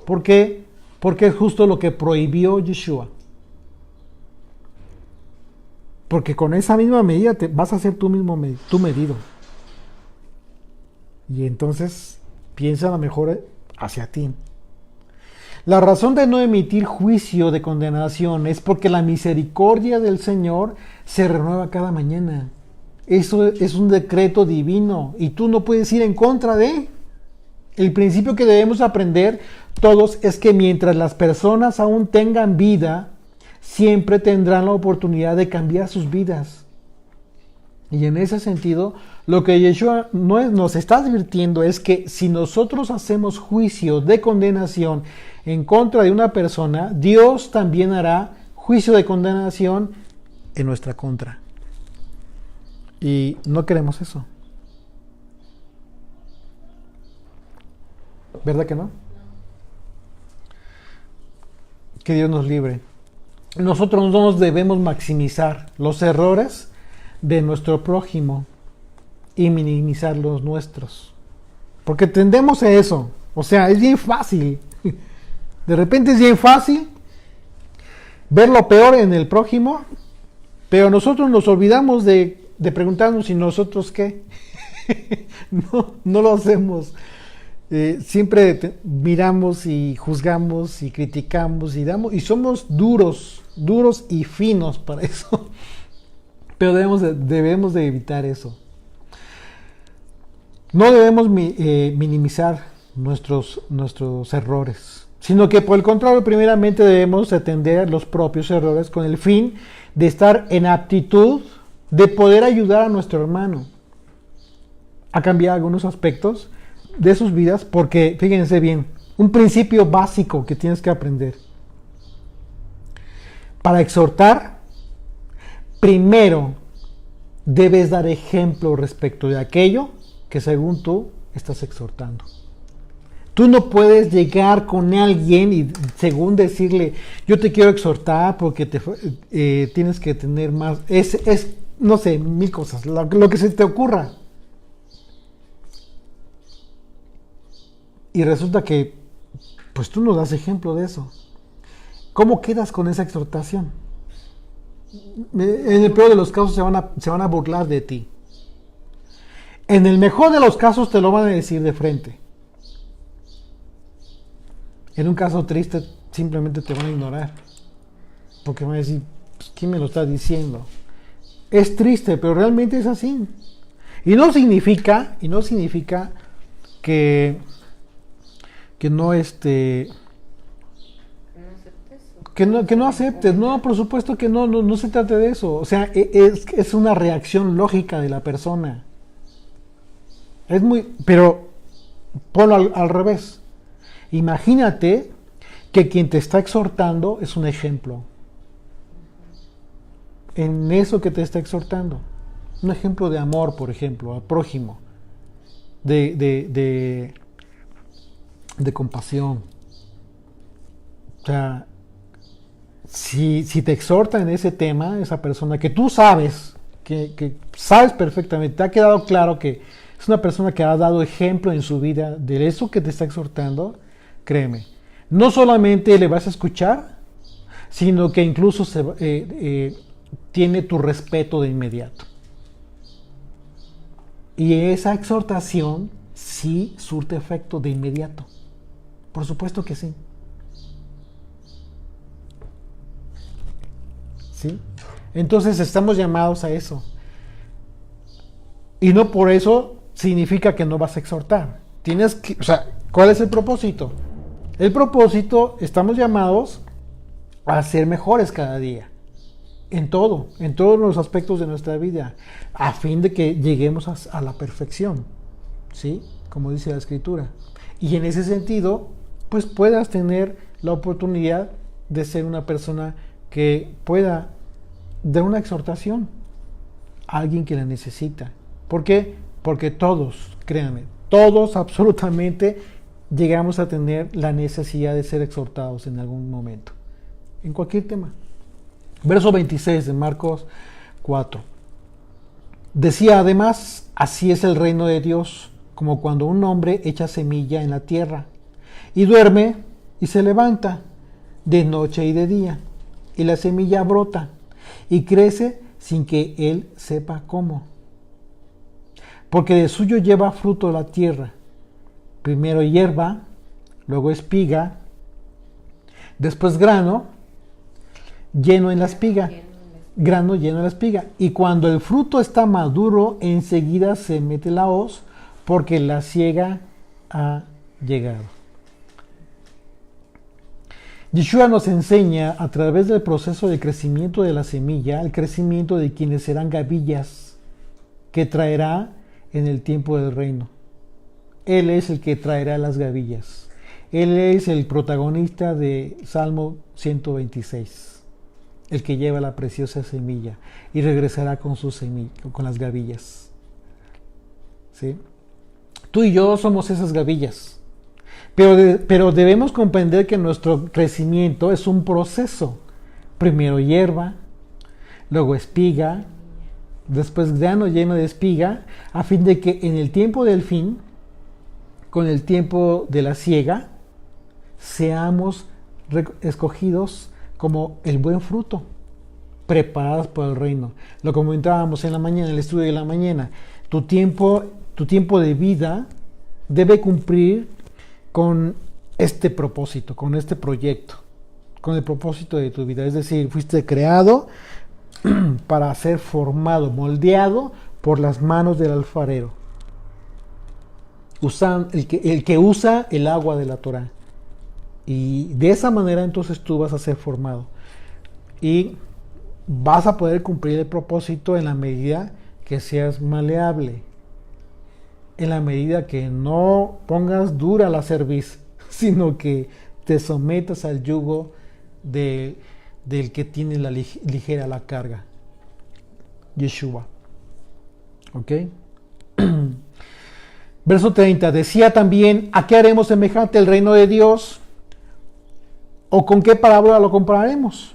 S1: ¿Por qué? Porque es justo lo que prohibió Yeshua. Porque con esa misma medida vas a ser tú medido. Y entonces piensa a lo mejor hacia ti. La razón de no emitir juicio de condenación es porque la misericordia del Señor se renueva cada mañana. Eso es un decreto divino y tú no puedes ir en contra de. El principio que debemos aprender todos es que mientras las personas aún tengan vida, siempre tendrán la oportunidad de cambiar sus vidas. Y en ese sentido, lo que Yeshua nos está advirtiendo es que si nosotros hacemos juicio de condenación en contra de una persona, Dios también hará juicio de condenación en nuestra contra. Y no queremos eso. ¿Verdad que no? Que Dios nos libre. Nosotros no nos debemos maximizar los errores de nuestro prójimo y minimizar los nuestros. Porque tendemos a eso. O sea, es bien fácil. De repente es bien fácil ver lo peor en el prójimo, pero nosotros nos olvidamos de preguntarnos, ¿y nosotros qué? No lo hacemos. Siempre miramos y juzgamos y criticamos y somos duros y finos para eso. Pero debemos de evitar eso. No debemos minimizar nuestros errores, sino que por el contrario, primeramente debemos atender los propios errores con el fin de estar en aptitud de poder ayudar a nuestro hermano a cambiar algunos aspectos de sus vidas, porque fíjense bien, un principio básico que tienes que aprender. Para exhortar, primero debes dar ejemplo respecto de aquello que según tú estás exhortando. Tú no puedes llegar con alguien y según decirle, yo te quiero exhortar porque tienes que tener más, no sé, mil cosas, lo que se te ocurra. Y resulta que, pues tú no das ejemplo de eso. ¿Cómo quedas con esa exhortación? En el peor de los casos se van a burlar de ti. En el mejor de los casos te lo van a decir de frente. En un caso triste simplemente te van a ignorar. Porque van a decir, pues, ¿quién me lo está diciendo? Es triste, pero realmente es así. Y no significa que no que no aceptes. No, por supuesto que no se trata de eso. O sea, es una reacción lógica de la persona. Pero ponlo al revés. Imagínate que quien te está exhortando es un ejemplo. En eso que te está exhortando. Un ejemplo de amor, por ejemplo, al prójimo. De compasión. O sea, si te exhorta en ese tema, esa persona que tú sabes, que sabes perfectamente, te ha quedado claro que es una persona que ha dado ejemplo en su vida de eso que te está exhortando, créeme, no solamente le vas a escuchar, sino que incluso tiene tu respeto de inmediato. Y esa exhortación sí surte efecto de inmediato. Por supuesto que sí. ¿Sí? Entonces estamos llamados a eso. Y no por eso significa que no vas a exhortar. O sea, ¿cuál es el propósito? El propósito, estamos llamados a ser mejores cada día. En todos los aspectos de nuestra vida, a fin de que lleguemos a la perfección. ¿Sí? Como dice la Escritura. Y en ese sentido, pues puedas tener la oportunidad de ser una persona que pueda dar una exhortación a alguien que la necesita. ¿Por qué? Porque todos, créanme, Todos absolutamente llegamos a tener la necesidad de ser exhortados en algún momento, en cualquier tema. Verso 26 de Marcos 4. Decía además, así es el reino de Dios, como cuando un hombre echa semilla en la tierra, y duerme y se levanta, de noche y de día, y la semilla brota, y crece sin que él sepa cómo. Porque de suyo lleva fruto la tierra, primero hierba, luego espiga, después grano lleno en la espiga, grano lleno en la espiga. Y cuando el fruto está maduro, enseguida se mete la hoz, porque la siega ha llegado. Yeshua nos enseña a través del proceso de crecimiento de la semilla, el crecimiento de quienes serán gavillas que traerá en el tiempo del reino. Él es el que traerá las gavillas. Él es el protagonista de Salmo 126, el que lleva la preciosa semilla y regresará con su semilla, con las gavillas. ¿Sí? Tú y yo somos esas gavillas. Pero debemos comprender que nuestro crecimiento es un proceso. Primero hierba, luego espiga, después grano lleno de espiga, a fin de que en el tiempo del fin, con el tiempo de la siega, seamos escogidos como el buen fruto, preparados por el reino. Lo comentábamos en la mañana, en el estudio de la mañana. Tu tiempo de vida debe cumplir con este propósito, con este proyecto, con el propósito de tu vida. Es decir, fuiste creado para ser formado, moldeado por las manos del alfarero. El que usa el agua de la Torah. Y de esa manera entonces tú vas a ser formado. Y vas a poder cumplir el propósito en la medida que seas maleable. En la medida que no pongas dura la cerviz, sino que te sometas al yugo del que tiene ligera la carga. Yeshua. ¿Ok? Verso 30. Decía también, ¿a qué haremos semejante el reino de Dios? ¿O con qué parábola lo compararemos?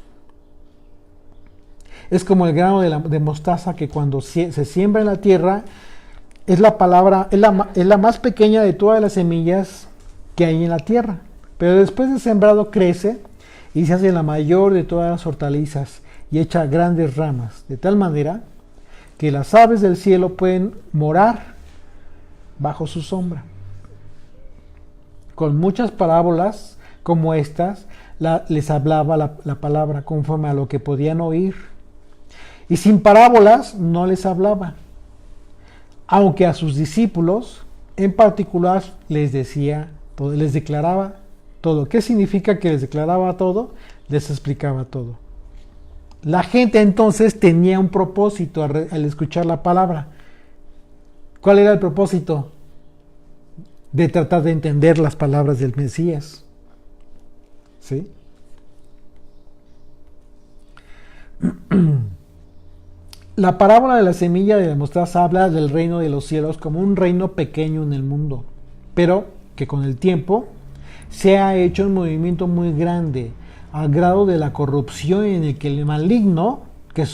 S1: Es como el grano de mostaza que cuando se siembra en la tierra, es la más pequeña de todas las semillas que hay en la tierra. Pero después de sembrado crece y se hace la mayor de todas las hortalizas y echa grandes ramas, de tal manera que las aves del cielo pueden morar bajo su sombra. Con muchas parábolas como estas, les hablaba la palabra conforme a lo que podían oír. Y sin parábolas no les hablaba. Aunque a sus discípulos en particular les declaraba todo. ¿Qué significa que les declaraba todo? Les explicaba todo. La gente entonces tenía un propósito al escuchar la palabra. ¿Cuál era el propósito? De tratar de entender las palabras del Mesías. ¿Sí? La parábola de la semilla de la mostaza habla del reino de los cielos como un reino pequeño en el mundo, pero que con el tiempo se ha hecho un movimiento muy grande, al grado de la corrupción en el que el maligno, que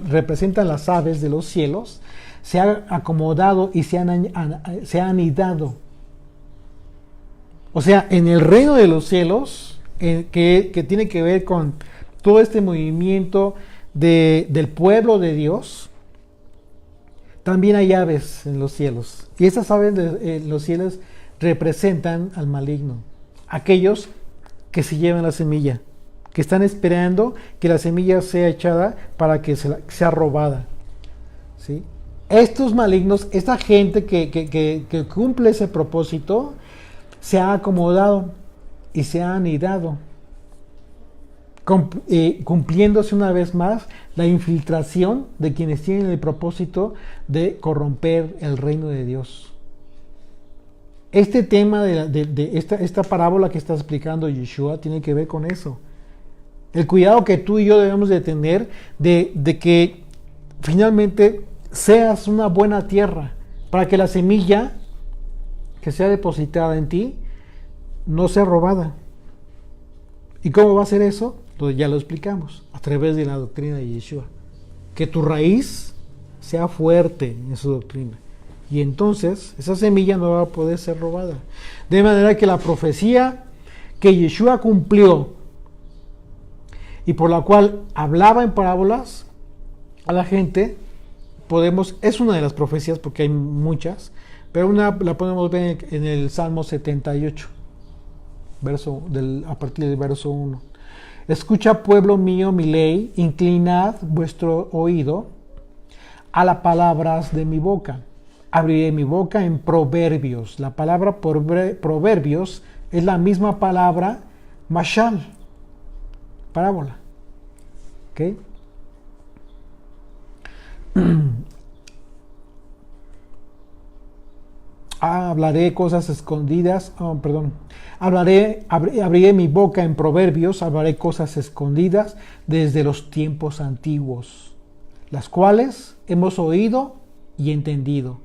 S1: representan las aves de los cielos, se ha acomodado y se ha anidado. O sea, en el reino de los cielos, que tiene que ver con todo este movimiento del pueblo de Dios, también hay aves en los cielos. Y esas aves en los cielos representan al maligno, aquellos que se llevan la semilla, que están esperando que la semilla sea echada para que sea robada. ¿Sí? Estos malignos, esta gente que cumple ese propósito, se ha acomodado y se ha anidado, cumpliéndose una vez más la infiltración de quienes tienen el propósito de corromper el reino de Dios. Este tema de esta parábola que está explicando Yeshua tiene que ver con eso. El cuidado que tú y yo debemos de tener de que finalmente seas una buena tierra para que la semilla que sea depositada en ti no sea robada. ¿Y cómo va a ser eso? Entonces ya lo explicamos, a través de la doctrina de Yeshua. Que tu raíz sea fuerte en su doctrina. Y entonces esa semilla no va a poder ser robada. De manera que la profecía que Yeshua cumplió y por la cual hablaba en parábolas a la gente, es una de las profecías porque hay muchas, pero una la podemos ver en el Salmo 78, a partir del verso 1. Escucha, pueblo mío, mi ley, inclinad vuestro oído a las palabras de mi boca. Abriré mi boca en proverbios. La palabra proverbios es la misma palabra mashal, parábola. ¿Ok? Hablaré cosas escondidas, abriré mi boca en proverbios, hablaré cosas escondidas desde los tiempos antiguos, las cuales hemos oído y entendido,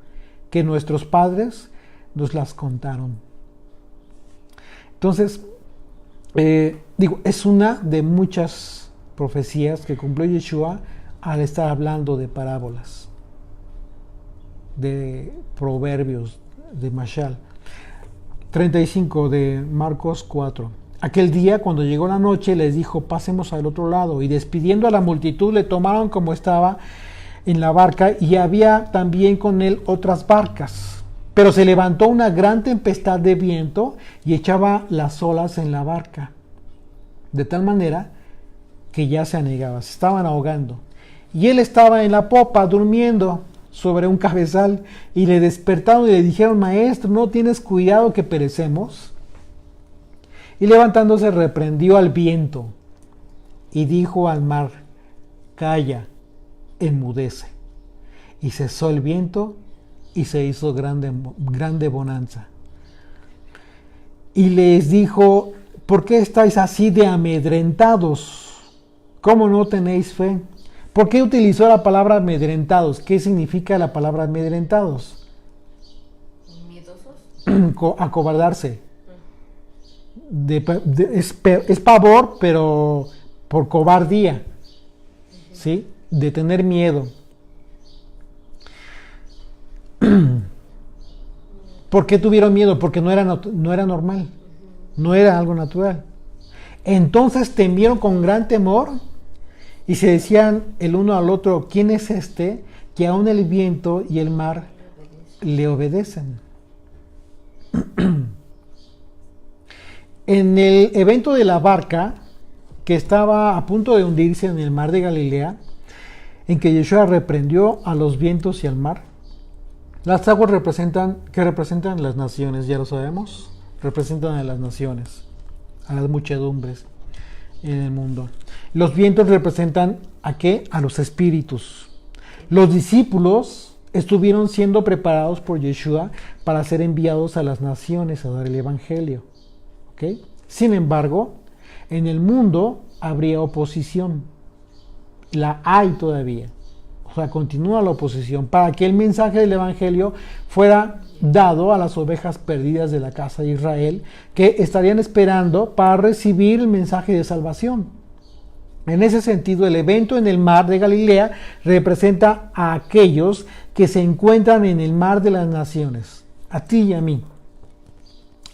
S1: que nuestros padres nos las contaron. Entonces, es una de muchas profecías que cumplió Yeshua al estar hablando de parábolas, de proverbios, de Mashal. 35 de Marcos 4. Aquel día, cuando llegó la noche, les dijo: pasemos al otro lado. Y despidiendo a la multitud, le tomaron como estaba en la barca, y había también con él otras barcas. Pero se levantó una gran tempestad de viento y echaba las olas en la barca, de tal manera que ya se anegaba, se estaban ahogando. Y él estaba en la popa durmiendo sobre un cabezal, y le despertaron y le dijeron: Maestro, ¿no tienes cuidado que perecemos? Y levantándose reprendió al viento y dijo al mar: calla, enmudece. Y cesó el viento y se hizo grande bonanza. Y les dijo: ¿por qué estáis así de amedrentados? ¿Cómo no tenéis fe? ¿Por qué utilizó la palabra amedrentados? ¿Qué significa la palabra amedrentados?
S2: ¿Miedosos?
S1: Acobardarse. Es pavor, pero por cobardía, ¿sí? De tener miedo. ¿Por qué tuvieron miedo? Porque no era normal, no era algo natural. Entonces temieron con gran temor y se decían el uno al otro: ¿quién es este que aún el viento y el mar le obedecen? En el evento de la barca, que estaba a punto de hundirse en el mar de Galilea, en que Yeshua reprendió a los vientos y al mar, las aguas representan las naciones, ya lo sabemos, representan a las naciones, a las muchedumbres en el mundo. Los vientos representan ¿a qué? A los espíritus. Los discípulos estuvieron siendo preparados por Yeshua para ser enviados a las naciones a dar el evangelio. ¿Okay? Sin embargo, en el mundo habría oposición. La hay todavía. O sea, continúa la oposición para que el mensaje del evangelio fuera dado a las ovejas perdidas de la casa de Israel, que estarían esperando para recibir el mensaje de salvación. En ese sentido, el evento en el mar de Galilea representa a aquellos que se encuentran en el mar de las naciones, a ti y a mí.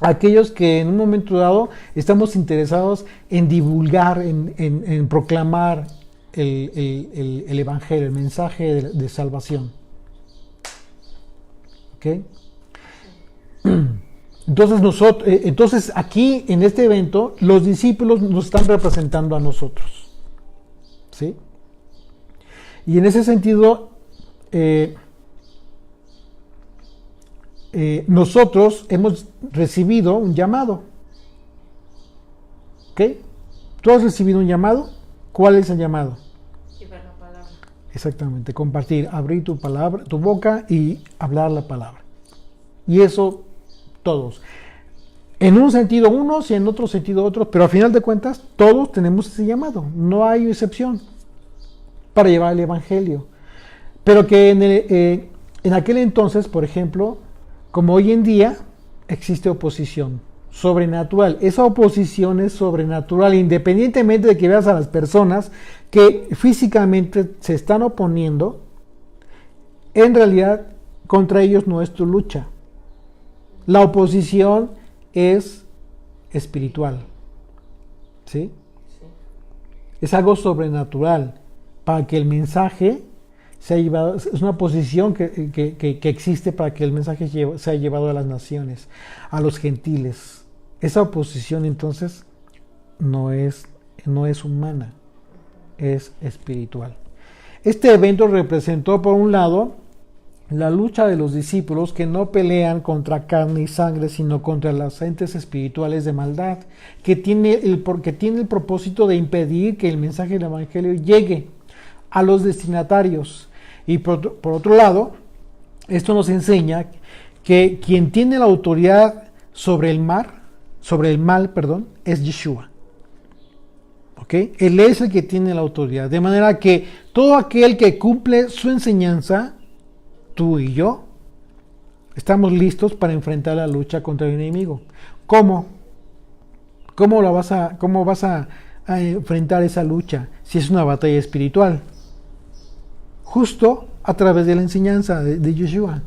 S1: Aquellos que en un momento dado estamos interesados en divulgar, en proclamar el evangelio, el mensaje de salvación. ¿Ok? Entonces aquí en este evento los discípulos nos están representando a nosotros, ¿sí? Y en ese sentido nosotros hemos recibido un llamado. ¿Ok? ¿Tú has recibido un llamado? ¿Cuál es el llamado?
S2: Llevar la palabra.
S1: Exactamente, compartir, abrir tu palabra, tu boca y hablar la palabra. Y eso todos. En un sentido unos y en otro sentido otros, pero al final de cuentas todos tenemos ese llamado. No hay excepción para llevar el evangelio. Pero que en aquel entonces, por ejemplo, como hoy en día, existe oposición sobrenatural. Esa oposición es sobrenatural, independientemente de que veas a las personas que físicamente se están oponiendo, en realidad contra ellos no es tu lucha. La oposición es espiritual, ¿sí? Es algo sobrenatural para que el mensaje sea llevado. Es una posición que existe para que el mensaje sea llevado a las naciones, a los gentiles. Esa oposición entonces no es humana, es espiritual. Este evento representó, por un lado, la lucha de los discípulos que no pelean contra carne y sangre, sino contra las entes espirituales de maldad, que tiene el propósito de impedir que el mensaje del Evangelio llegue a los destinatarios. Y por otro lado, esto nos enseña que quien tiene la autoridad sobre el mal, es Yeshua. ¿Ok? Él es el que tiene la autoridad. De manera que todo aquel que cumple su enseñanza, tú y yo, estamos listos para enfrentar la lucha contra el enemigo. ¿Cómo? ¿Cómo vas a enfrentar esa lucha si es una batalla espiritual? Justo a través de la enseñanza de Yeshua.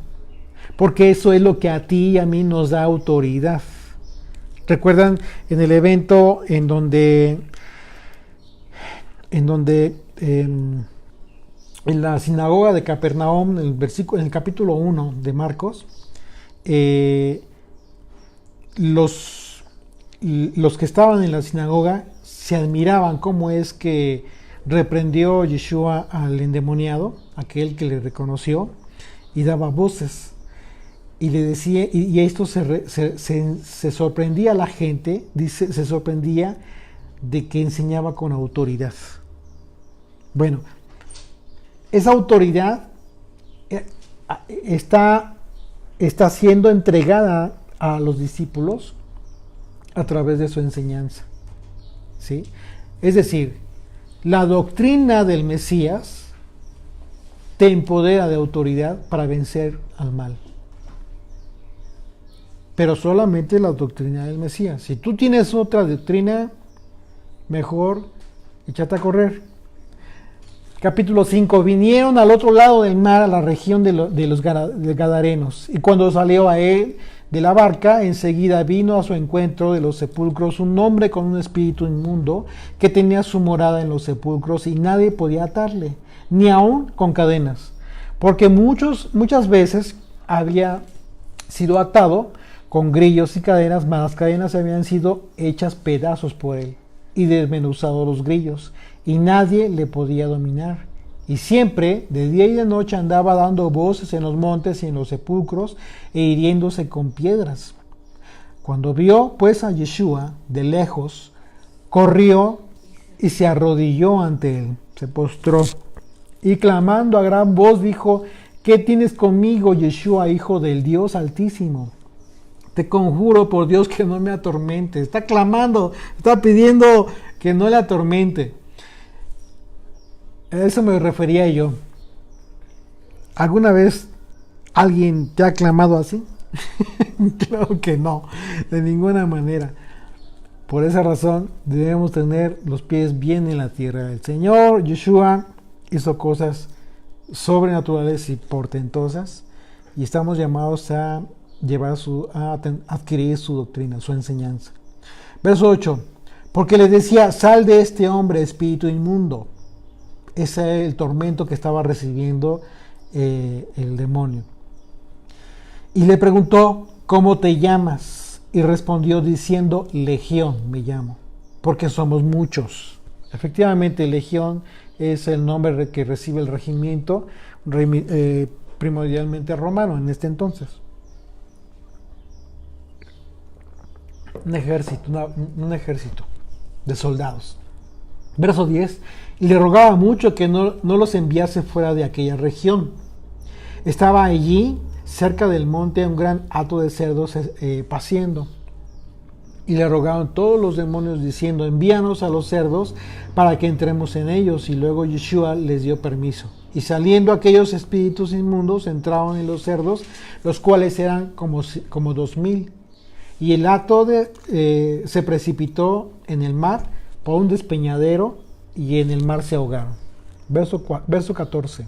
S1: Porque eso es lo que a ti y a mí nos da autoridad. ¿Recuerdan en el evento en donde en la sinagoga de Capernaum, en el capítulo 1 de Marcos, los que estaban en la sinagoga se admiraban cómo es que reprendió Yeshua al endemoniado, aquel que le reconoció, y daba voces. Y le decía, y esto se sorprendía a la gente, se sorprendía de que enseñaba con autoridad. Bueno, esa autoridad está siendo entregada a los discípulos a través de su enseñanza, ¿sí? Es decir, la doctrina del Mesías te empodera de autoridad para vencer al mal. Pero solamente la doctrina del Mesías. Si tú tienes otra doctrina, mejor échate a correr. Capítulo 5. Vinieron al otro lado del mar, a la región de los Gadarenos. Y cuando salió a él de la barca, enseguida vino a su encuentro de los sepulcros un hombre con un espíritu inmundo que tenía su morada en los sepulcros y nadie podía atarle, ni aun con cadenas, porque muchas veces había sido atado con grillos y cadenas, mas las cadenas habían sido hechas pedazos por él y desmenuzados los grillos, y nadie le podía dominar. Y siempre, de día y de noche, andaba dando voces en los montes y en los sepulcros e hiriéndose con piedras. Cuando vio pues a Yeshua de lejos, corrió y se arrodilló ante él, se postró y clamando a gran voz dijo: ¿Qué tienes conmigo, Yeshua, hijo del Dios Altísimo? Te conjuro por Dios que no me atormente. Está clamando, está pidiendo que no le atormente. A eso me refería yo. ¿Alguna vez alguien te ha clamado así? Claro que no, de ninguna manera. Por esa razón debemos tener los pies bien en la tierra. El Señor Yeshua hizo cosas sobrenaturales y portentosas, y estamos llamados a adquirir su doctrina, su enseñanza. Verso 8. Porque le decía: sal de este hombre, espíritu inmundo. Ese es el tormento que estaba recibiendo el demonio. Y le preguntó: ¿cómo te llamas? Y respondió diciendo: Legión me llamo, porque somos muchos. Efectivamente, Legión es el nombre que recibe el regimiento primordialmente romano en este entonces. Un ejército de soldados. Verso 10. Y le rogaba mucho que no los enviase fuera de aquella región. Estaba allí, cerca del monte, un gran hato de cerdos paciendo. Y le rogaban todos los demonios diciendo: envíanos a los cerdos para que entremos en ellos. Y luego Yeshua les dio permiso. Y saliendo aquellos espíritus inmundos entraron en los cerdos, los cuales eran como 2000. y el hato se precipitó en el mar por un despeñadero y en el mar se ahogaron. Verso 14.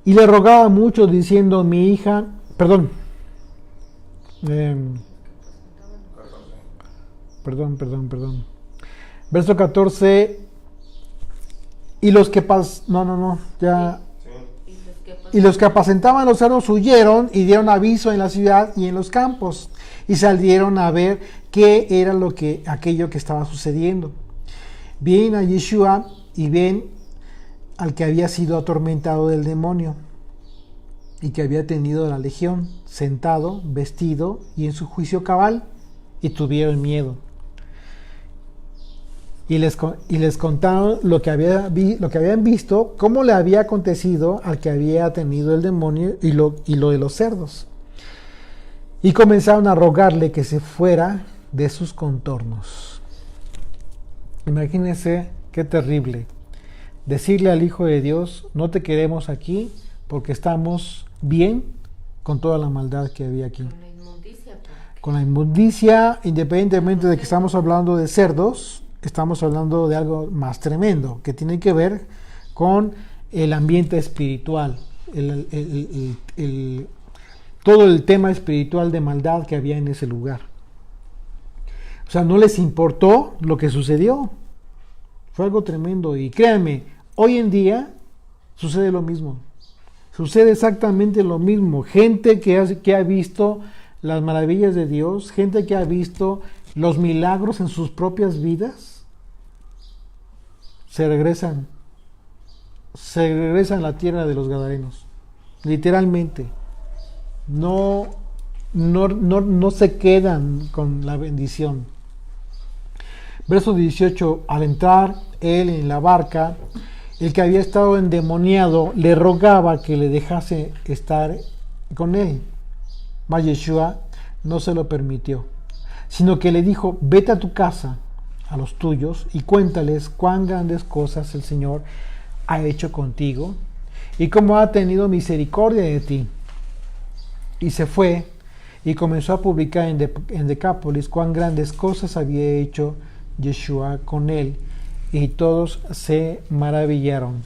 S1: Y le rogaba mucho diciendo, mi hija, perdón, Verso 14, y los que y los que apacentaban los cerdos huyeron y dieron aviso en la ciudad y en los campos, y salieron a ver qué era aquello que estaba sucediendo. Ven a Yeshua y ven al que había sido atormentado del demonio y que había tenido la legión, sentado, vestido y en su juicio cabal, y tuvieron miedo. Y les contaron lo que habían visto, cómo le había acontecido al que había tenido el demonio y lo de los cerdos. Y comenzaron a rogarle que se fuera de sus contornos. Imagínense qué terrible. Decirle al Hijo de Dios, no te queremos aquí porque estamos bien con toda la maldad que había aquí. Con la inmundicia, independientemente de que estamos hablando de cerdos, estamos hablando de algo más tremendo, que tiene que ver con el ambiente espiritual, todo el tema espiritual de maldad que había en ese lugar. O sea, no les importó lo que sucedió. Fue algo tremendo. Y créanme, hoy en día sucede lo mismo. Sucede exactamente lo mismo. Gente que ha visto las maravillas de Dios, gente que ha visto los milagros en sus propias vidas, se regresan a la tierra de los gadarenos, literalmente. No se quedan con la bendición. Verso 18, al entrar él en la barca, el que había estado endemoniado le rogaba que le dejase estar con él. Mas Yeshua no se lo permitió, sino que le dijo, vete a tu casa, a los tuyos, y cuéntales cuán grandes cosas el Señor ha hecho contigo y cómo ha tenido misericordia de ti. Y se fue y comenzó a publicar en Decápolis cuán grandes cosas había hecho Yeshua con él, y todos se maravillaron.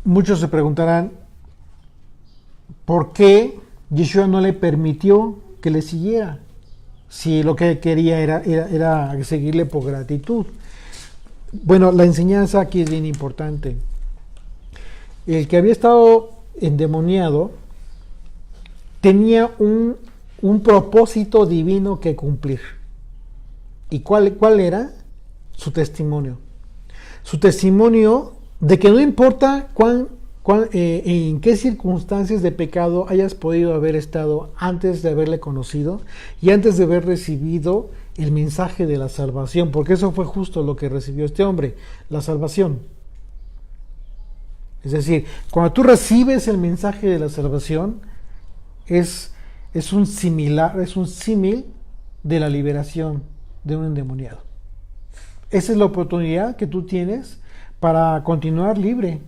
S1: Muchos se preguntarán por qué Yeshua no le permitió que le siguiera, si lo que quería era seguirle por gratitud. Bueno, la enseñanza aquí es bien importante. El que había estado endemoniado tenía un propósito divino que cumplir. ¿Y cuál era? Su testimonio. Su testimonio de que no importa en qué circunstancias de pecado hayas podido haber estado antes de haberle conocido y antes de haber recibido el mensaje de la salvación, porque eso fue justo lo que recibió este hombre, la salvación. Es decir, cuando tú recibes el mensaje de la salvación, es un símil de la liberación de un endemoniado. Esa es la oportunidad que tú tienes para continuar libre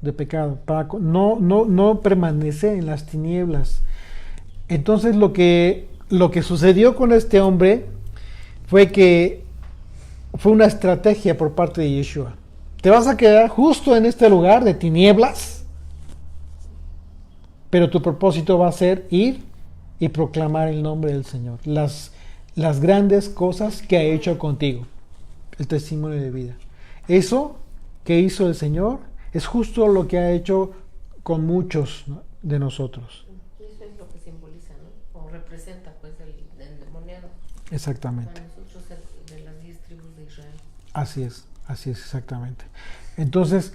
S1: de pecado, para no permanecer en las tinieblas. Entonces lo que sucedió con este hombre fue una estrategia por parte de Yeshua. Te vas a quedar justo en este lugar de tinieblas, pero tu propósito va a ser ir y proclamar el nombre del Señor, las grandes cosas que ha hecho contigo, el testimonio de vida. Eso que hizo el Señor es justo lo que ha hecho con muchos, ¿no?, de nosotros.
S2: Eso es lo que simboliza, ¿no? O representa, pues, el endemoniado.
S1: Exactamente.
S2: Para nosotros, de las 10 tribus de Israel.
S1: Así es, exactamente. Entonces,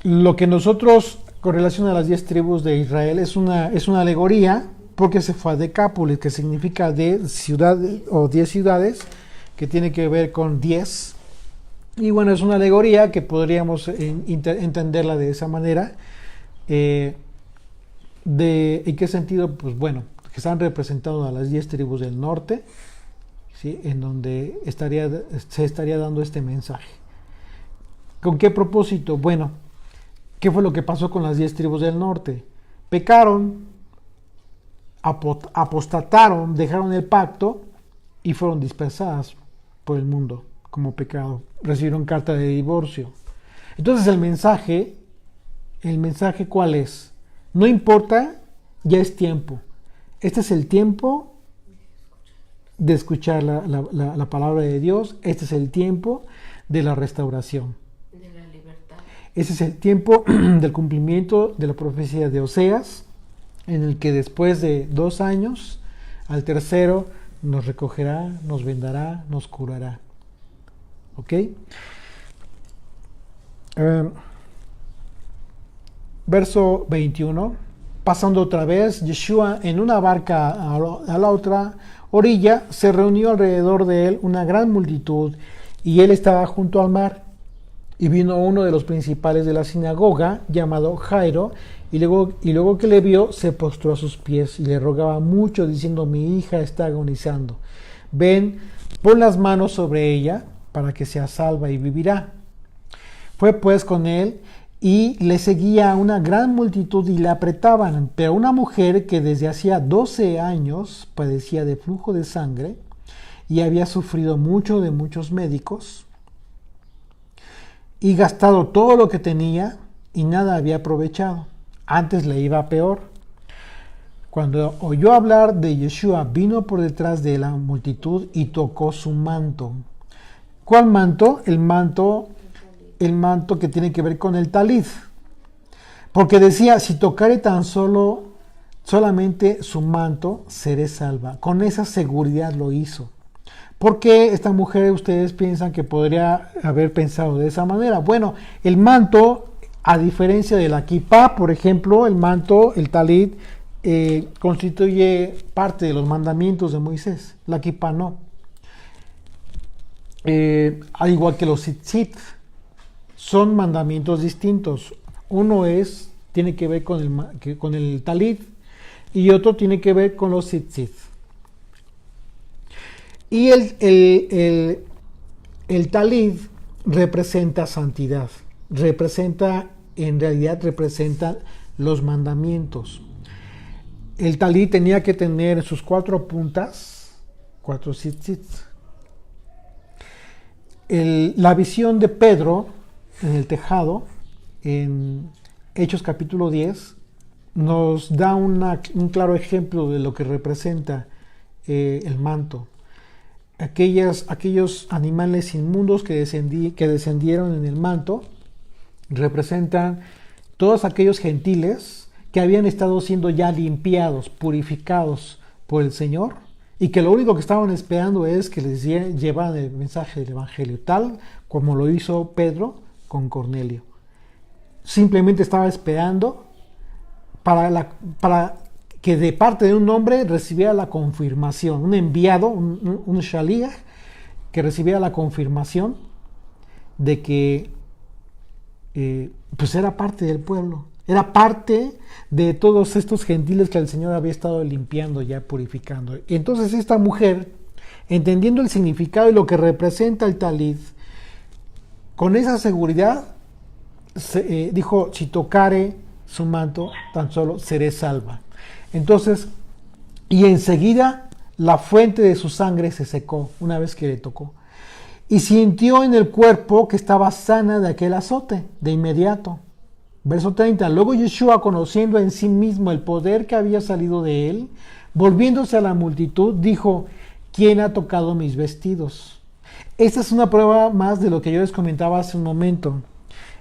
S1: lo que nosotros, con relación a las 10 tribus de Israel, es una alegoría, porque se fue a Decápolis, que significa 10 ciudades, o 10 ciudades, que tiene que ver con 10. Y bueno, es una alegoría que podríamos entenderla de esa manera. ¿En qué sentido? Pues bueno, que están representados a las 10 tribus del norte, ¿sí?, en donde se estaría dando este mensaje. ¿Con qué propósito? Bueno, ¿Qué fue lo que pasó con las 10 tribus del norte? Pecaron, apostataron, dejaron el pacto y fueron dispersadas por el mundo como pecado. Recibieron carta de divorcio. Entonces el mensaje ¿cuál es? No importa, ya es tiempo. Este es el tiempo de escuchar la palabra de Dios. Este es el tiempo de la restauración.
S2: De la libertad.
S1: Este es el tiempo del cumplimiento de la profecía de Oseas, en el que después de 2 años, al tercero nos recogerá, nos vendará, nos curará. ¿Ok? Verso 21. Pasando otra vez, Yeshua en una barca a la otra orilla, se reunió alrededor de él una gran multitud, y él estaba junto al mar. Y vino uno de los principales de la sinagoga, llamado Jairo, y luego que le vio, se postró a sus pies y le rogaba mucho, diciendo: mi hija está agonizando. Ven, pon las manos sobre ella, para que sea salva y vivirá. Fue pues con él, y le seguía una gran multitud y le apretaban. Pero una mujer que desde hacía 12 años padecía de flujo de sangre, y había sufrido mucho de muchos médicos, y gastado todo lo que tenía, y nada había aprovechado. Antes le iba peor. Cuando oyó hablar de Yeshua, vino por detrás de la multitud y tocó su manto. ¿Cuál manto? El manto que tiene que ver con el talit. Porque decía: si tocare tan solamente su manto, seré salva. Con esa seguridad lo hizo. ¿Por qué esta mujer, ustedes piensan que podría haber pensado de esa manera? Bueno, el manto, a diferencia de la kipá, por ejemplo, el manto, el talit, constituye parte de los mandamientos de Moisés. La kipá no. Al igual que los tzitzit, son mandamientos distintos. Uno tiene que ver con el talit, y otro tiene que ver con los tzitzit. Y el talit representa santidad, en realidad representa los mandamientos. El talit tenía que tener sus 4 puntas, 4 tzitzits. La visión de Pedro en el tejado, en Hechos capítulo 10, nos da un claro ejemplo de lo que representa el manto. Aquellos animales inmundos que descendieron en el manto representan todos aquellos gentiles que habían estado siendo ya limpiados, purificados por el Señor, y que lo único que estaban esperando es que les llevaran el mensaje del Evangelio, tal como lo hizo Pedro con Cornelio. Simplemente estaba esperando para que de parte de un hombre recibiera la confirmación, un enviado, un shaliach, que recibiera la confirmación de que pues era parte del pueblo, era parte de todos estos gentiles que el Señor había estado limpiando, ya purificando. Y entonces esta mujer, entendiendo el significado y lo que representa el talit, con esa seguridad dijo: si tocare su manto, tan solo seré salva. Entonces, y enseguida la fuente de su sangre se secó una vez que le tocó, y sintió en el cuerpo que estaba sana de aquel azote de inmediato. Verso 30. Luego Yeshua, conociendo en sí mismo el poder que había salido de él, volviéndose a la multitud, dijo: ¿quién ha tocado mis vestidos? Esta es una prueba más de lo que yo les comentaba hace un momento.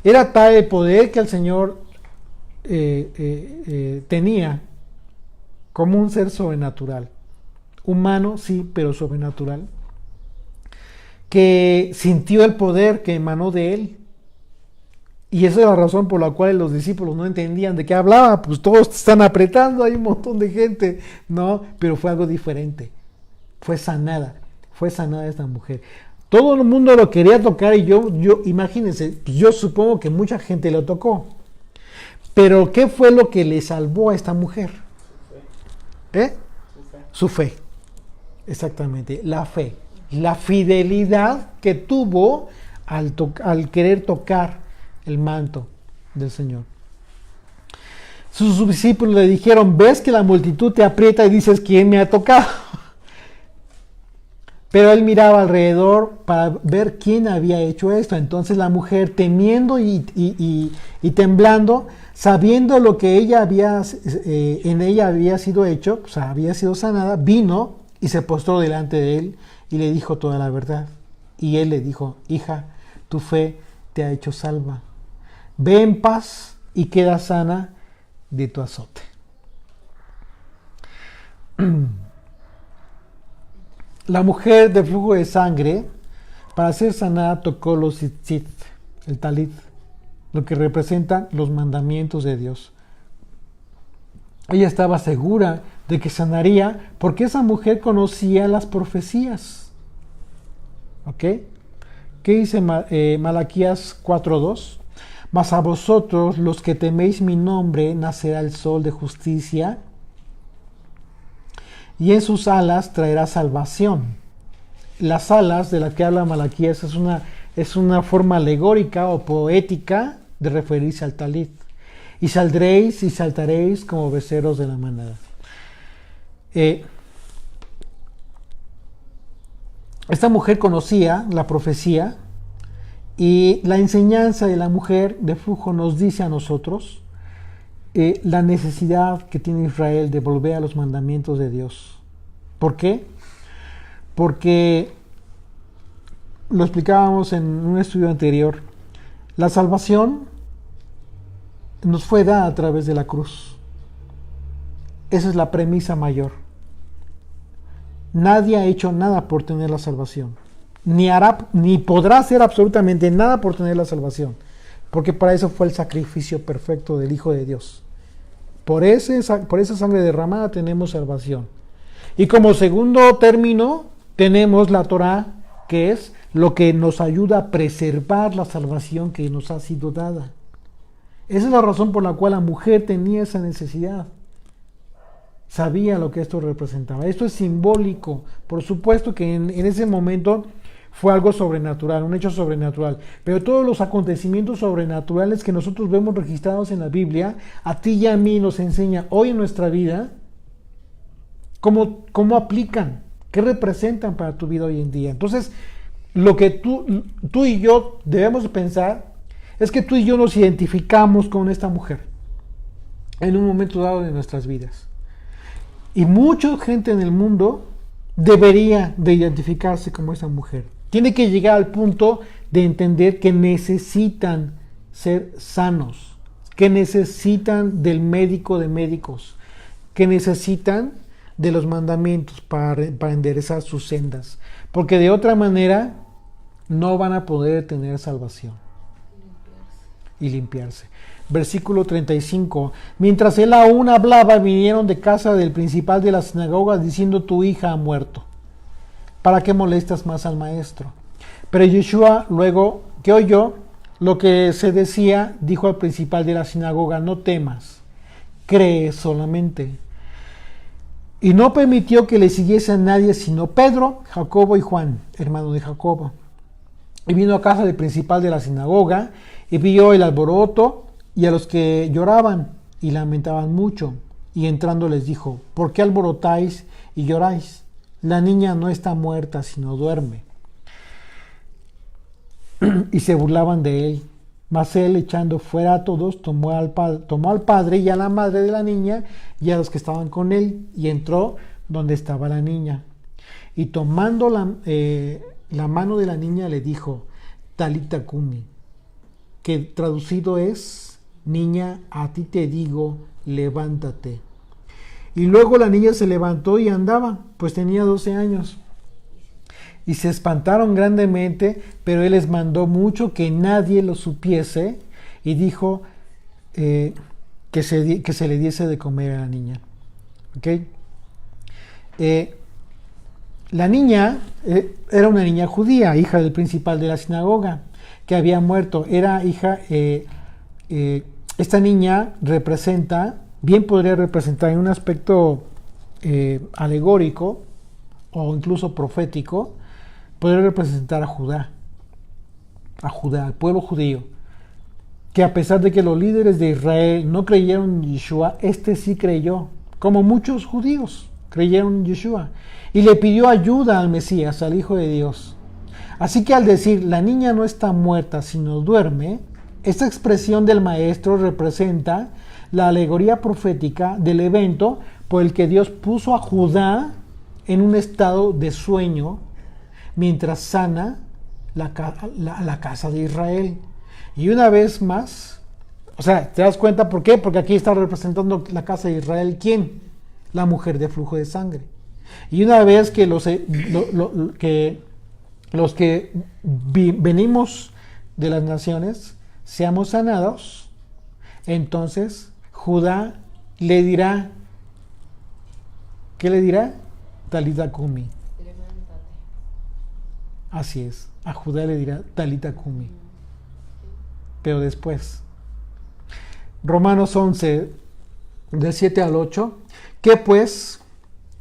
S1: Era tal el poder que el Señor tenía como un ser sobrenatural, humano sí, pero sobrenatural, que sintió el poder que emanó de él. Y esa es la razón por la cual los discípulos no entendían de qué hablaba. Pues todos están apretando, hay un montón de gente, no, pero fue algo diferente. Fue sanada esta mujer. Todo el mundo lo quería tocar, y yo imagínense, yo supongo que mucha gente lo tocó. Pero ¿qué fue lo que le salvó a esta mujer? Su fe. Exactamente, la fe. La fidelidad que tuvo al querer tocar el manto. del Señor. Sus discípulos le dijeron, ves que la multitud te aprieta y dices, ¿quién me ha tocado? Pero él miraba alrededor para ver quién había hecho esto. Entonces la mujer, temiendo y temblando, sabiendo lo que en ella había sido hecho, o sea, había sido sanada, vino y se postró delante de él y le dijo toda la verdad. Y él le dijo, hija, tu fe te ha hecho salva. Ve en paz y queda sana de tu azote. La mujer de flujo de sangre, para ser sanada, tocó los tzitzit, el talit, lo que representa los mandamientos de Dios. Ella estaba segura de que sanaría porque esa mujer conocía las profecías. ¿Ok? ¿Qué dice Malaquías 4:2? Mas a vosotros, los que teméis mi nombre, nacerá el sol de justicia, y en sus alas traerá salvación. Las alas de las que habla Malaquías es una forma alegórica o poética de referirse al talit. Y saldréis y saltaréis como becerros de la manada. Esta mujer conocía la profecía y la enseñanza de la mujer de flujo nos dice a nosotros la necesidad que tiene Israel de volver a los mandamientos de Dios. ¿Por qué? Porque lo explicábamos en un estudio anterior. La salvación nos fue dada a través de la cruz. Esa es la premisa mayor. Nadie ha hecho nada por tener la salvación. Ni podrá hacer absolutamente nada por tener la salvación. Porque para eso fue el sacrificio perfecto del Hijo de Dios. Por esa sangre derramada tenemos salvación. Y como segundo término tenemos la Torá, que es lo que nos ayuda a preservar la salvación que nos ha sido dada. Esa es la razón por la cual la mujer tenía esa necesidad. Sabía lo que esto representaba. Esto es simbólico. Por supuesto que en ese momento fue algo sobrenatural, un hecho sobrenatural. Pero todos los acontecimientos sobrenaturales que nosotros vemos registrados en la Biblia, a ti y a mí nos enseña hoy en nuestra vida cómo aplican, qué representan para tu vida hoy en día. Entonces, lo que tú y yo debemos pensar es que tú y yo nos identificamos con esta mujer en un momento dado de nuestras vidas. Y mucha gente en el mundo debería de identificarse como esa mujer. Tiene que llegar al punto de entender que necesitan ser sanos, que necesitan del médico de médicos, que necesitan de los mandamientos para enderezar sus sendas, porque de otra manera no van a poder tener salvación y limpiarse. Versículo 35. Mientras él aún hablaba, vinieron de casa del principal de la sinagoga diciendo, tu hija ha muerto. ¿Para qué molestas más al maestro? Pero Yeshua, luego que oyó lo que se decía, dijo al principal de la sinagoga, no temas, cree solamente. Y no permitió que le siguiese a nadie sino Pedro, Jacobo y Juan, hermano de Jacobo. Y vino a casa del principal de la sinagoga y vio el alboroto y a los que lloraban y lamentaban mucho. Y entrando les dijo, ¿por qué alborotáis y lloráis? La niña no está muerta, sino duerme. Y se burlaban de él. Mas él, echando fuera a todos, tomó al padre y a la madre de la niña y a los que estaban con él, y entró donde estaba la niña. Y tomando la mano de la niña le dijo, Talita Kumi, que traducido es, niña, a ti te digo, levántate. Y luego la niña se levantó y andaba, pues tenía 12 años. Y se espantaron grandemente, pero él les mandó mucho que nadie lo supiese, y dijo que se le diese de comer a la niña. ¿Okay? La niña era una niña judía, hija del principal de la sinagoga, que había muerto. Era hija, esta niña bien podría representar en un aspecto alegórico o incluso profético, podría representar a Judá, al pueblo judío. que a pesar de que los líderes de Israel no creyeron en Yeshua, este sí creyó, como muchos judíos creyeron en Yeshua, y le pidió ayuda al Mesías, al Hijo de Dios. Así que al decir, la niña no está muerta, sino duerme, esta expresión del maestro representa la alegoría profética del evento por el que Dios puso a Judá en un estado de sueño mientras sana la casa de Israel. Y una vez más, o sea, ¿te das cuenta por qué? Porque aquí está representando la casa de Israel, ¿quién? La mujer de flujo de sangre. Y una vez que los que venimos de las naciones seamos sanados, entonces Judá le dirá, ¿qué le dirá? Talita Kumi. Así es, a Judá le dirá Talita Kumi. Pero después, Romanos 11, del 7 al 8, que pues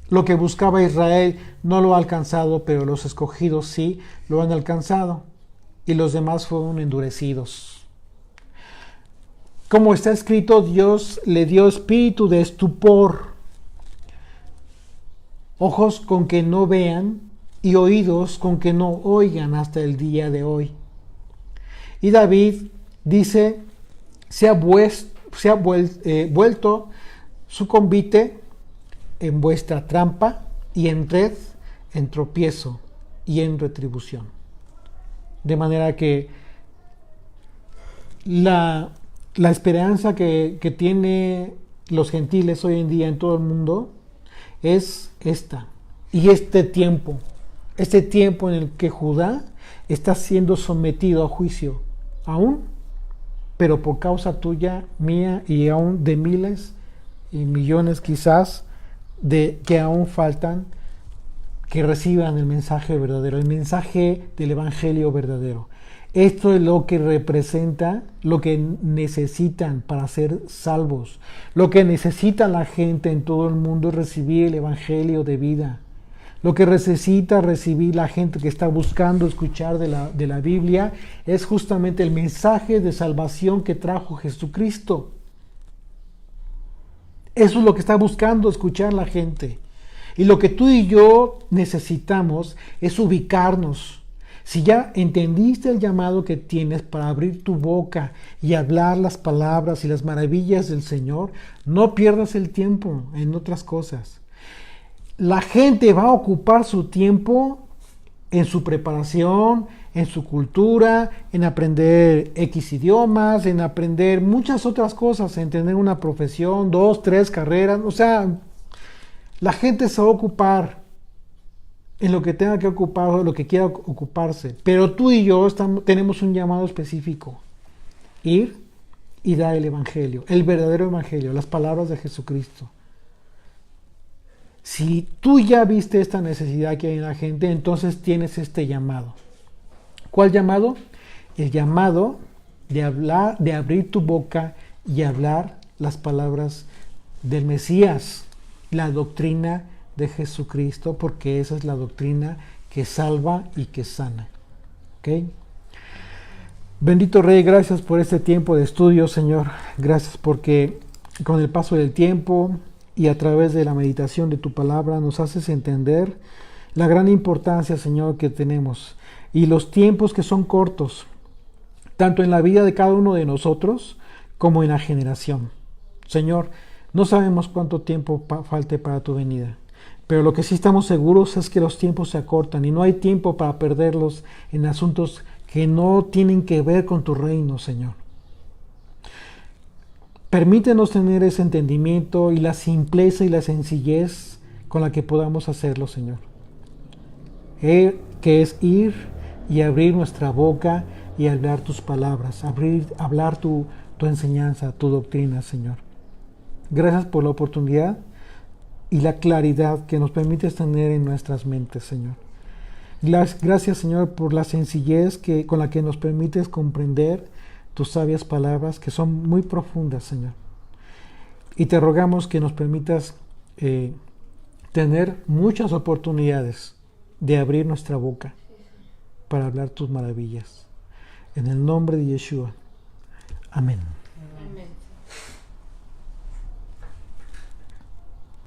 S1: lo que buscaba Israel no lo ha alcanzado, pero los escogidos sí lo han alcanzado, y los demás fueron endurecidos. Como está escrito, Dios le dio espíritu de estupor, ojos con que no vean y oídos con que no oigan hasta el día de hoy. Y David dice, se ha vuelto su convite en vuestra trampa y en red, en tropiezo y en retribución. De manera que la esperanza que tiene los gentiles hoy en día en todo el mundo es esta. Y este tiempo en el que Judá está siendo sometido a juicio, aún, pero por causa tuya, mía y aún de miles y millones quizás de que aún faltan que reciban el mensaje verdadero, el mensaje del evangelio verdadero. Esto es lo que representa, lo que necesitan para ser salvos, lo que necesita la gente en todo el mundo es recibir el evangelio de vida. Lo que necesita recibir la gente que está buscando escuchar de la Biblia es justamente el mensaje de salvación que trajo Jesucristo. Eso es lo que está buscando escuchar la gente. Y lo que tú y yo necesitamos es ubicarnos. Si ya entendiste el llamado que tienes para abrir tu boca y hablar las palabras y las maravillas del Señor, no pierdas el tiempo en otras cosas. La gente va a ocupar su tiempo en su preparación, en su cultura, en aprender X idiomas, en aprender muchas otras cosas, en tener una profesión, 2, 3 carreras. O sea, la gente se va a ocupar en lo que tenga que ocupar o lo que quiera ocuparse. Pero tú y yo tenemos un llamado específico. Ir y dar el evangelio, el verdadero evangelio, las palabras de Jesucristo. Si tú ya viste esta necesidad que hay en la gente, entonces tienes este llamado. ¿Cuál llamado? El llamado de hablar, de abrir tu boca y hablar las palabras del Mesías, la doctrina de Jesucristo, porque esa es la doctrina que salva y que sana. ¿Ok? Bendito Rey, gracias por este tiempo de estudio, Señor. Gracias porque con el paso del tiempo y a través de la meditación de tu palabra nos haces entender la gran importancia, Señor, que tenemos y los tiempos que son cortos, tanto en la vida de cada uno de nosotros como en la generación. Señor, no sabemos cuánto tiempo falte para tu venida, pero lo que sí estamos seguros es que los tiempos se acortan y no hay tiempo para perderlos en asuntos que no tienen que ver con tu reino, Señor. Permítenos tener ese entendimiento y la simpleza y la sencillez con la que podamos hacerlo, Señor. Que es ir y abrir nuestra boca y hablar tus palabras, hablar tu enseñanza, tu doctrina, Señor. Gracias por la oportunidad y la claridad que nos permites tener en nuestras mentes, Señor. Gracias, Señor, por la sencillez con la que nos permites comprender tus sabias palabras, que son muy profundas, Señor. Y te rogamos que nos permitas tener muchas oportunidades de abrir nuestra boca para hablar tus maravillas. En el nombre de Yeshua. Amén.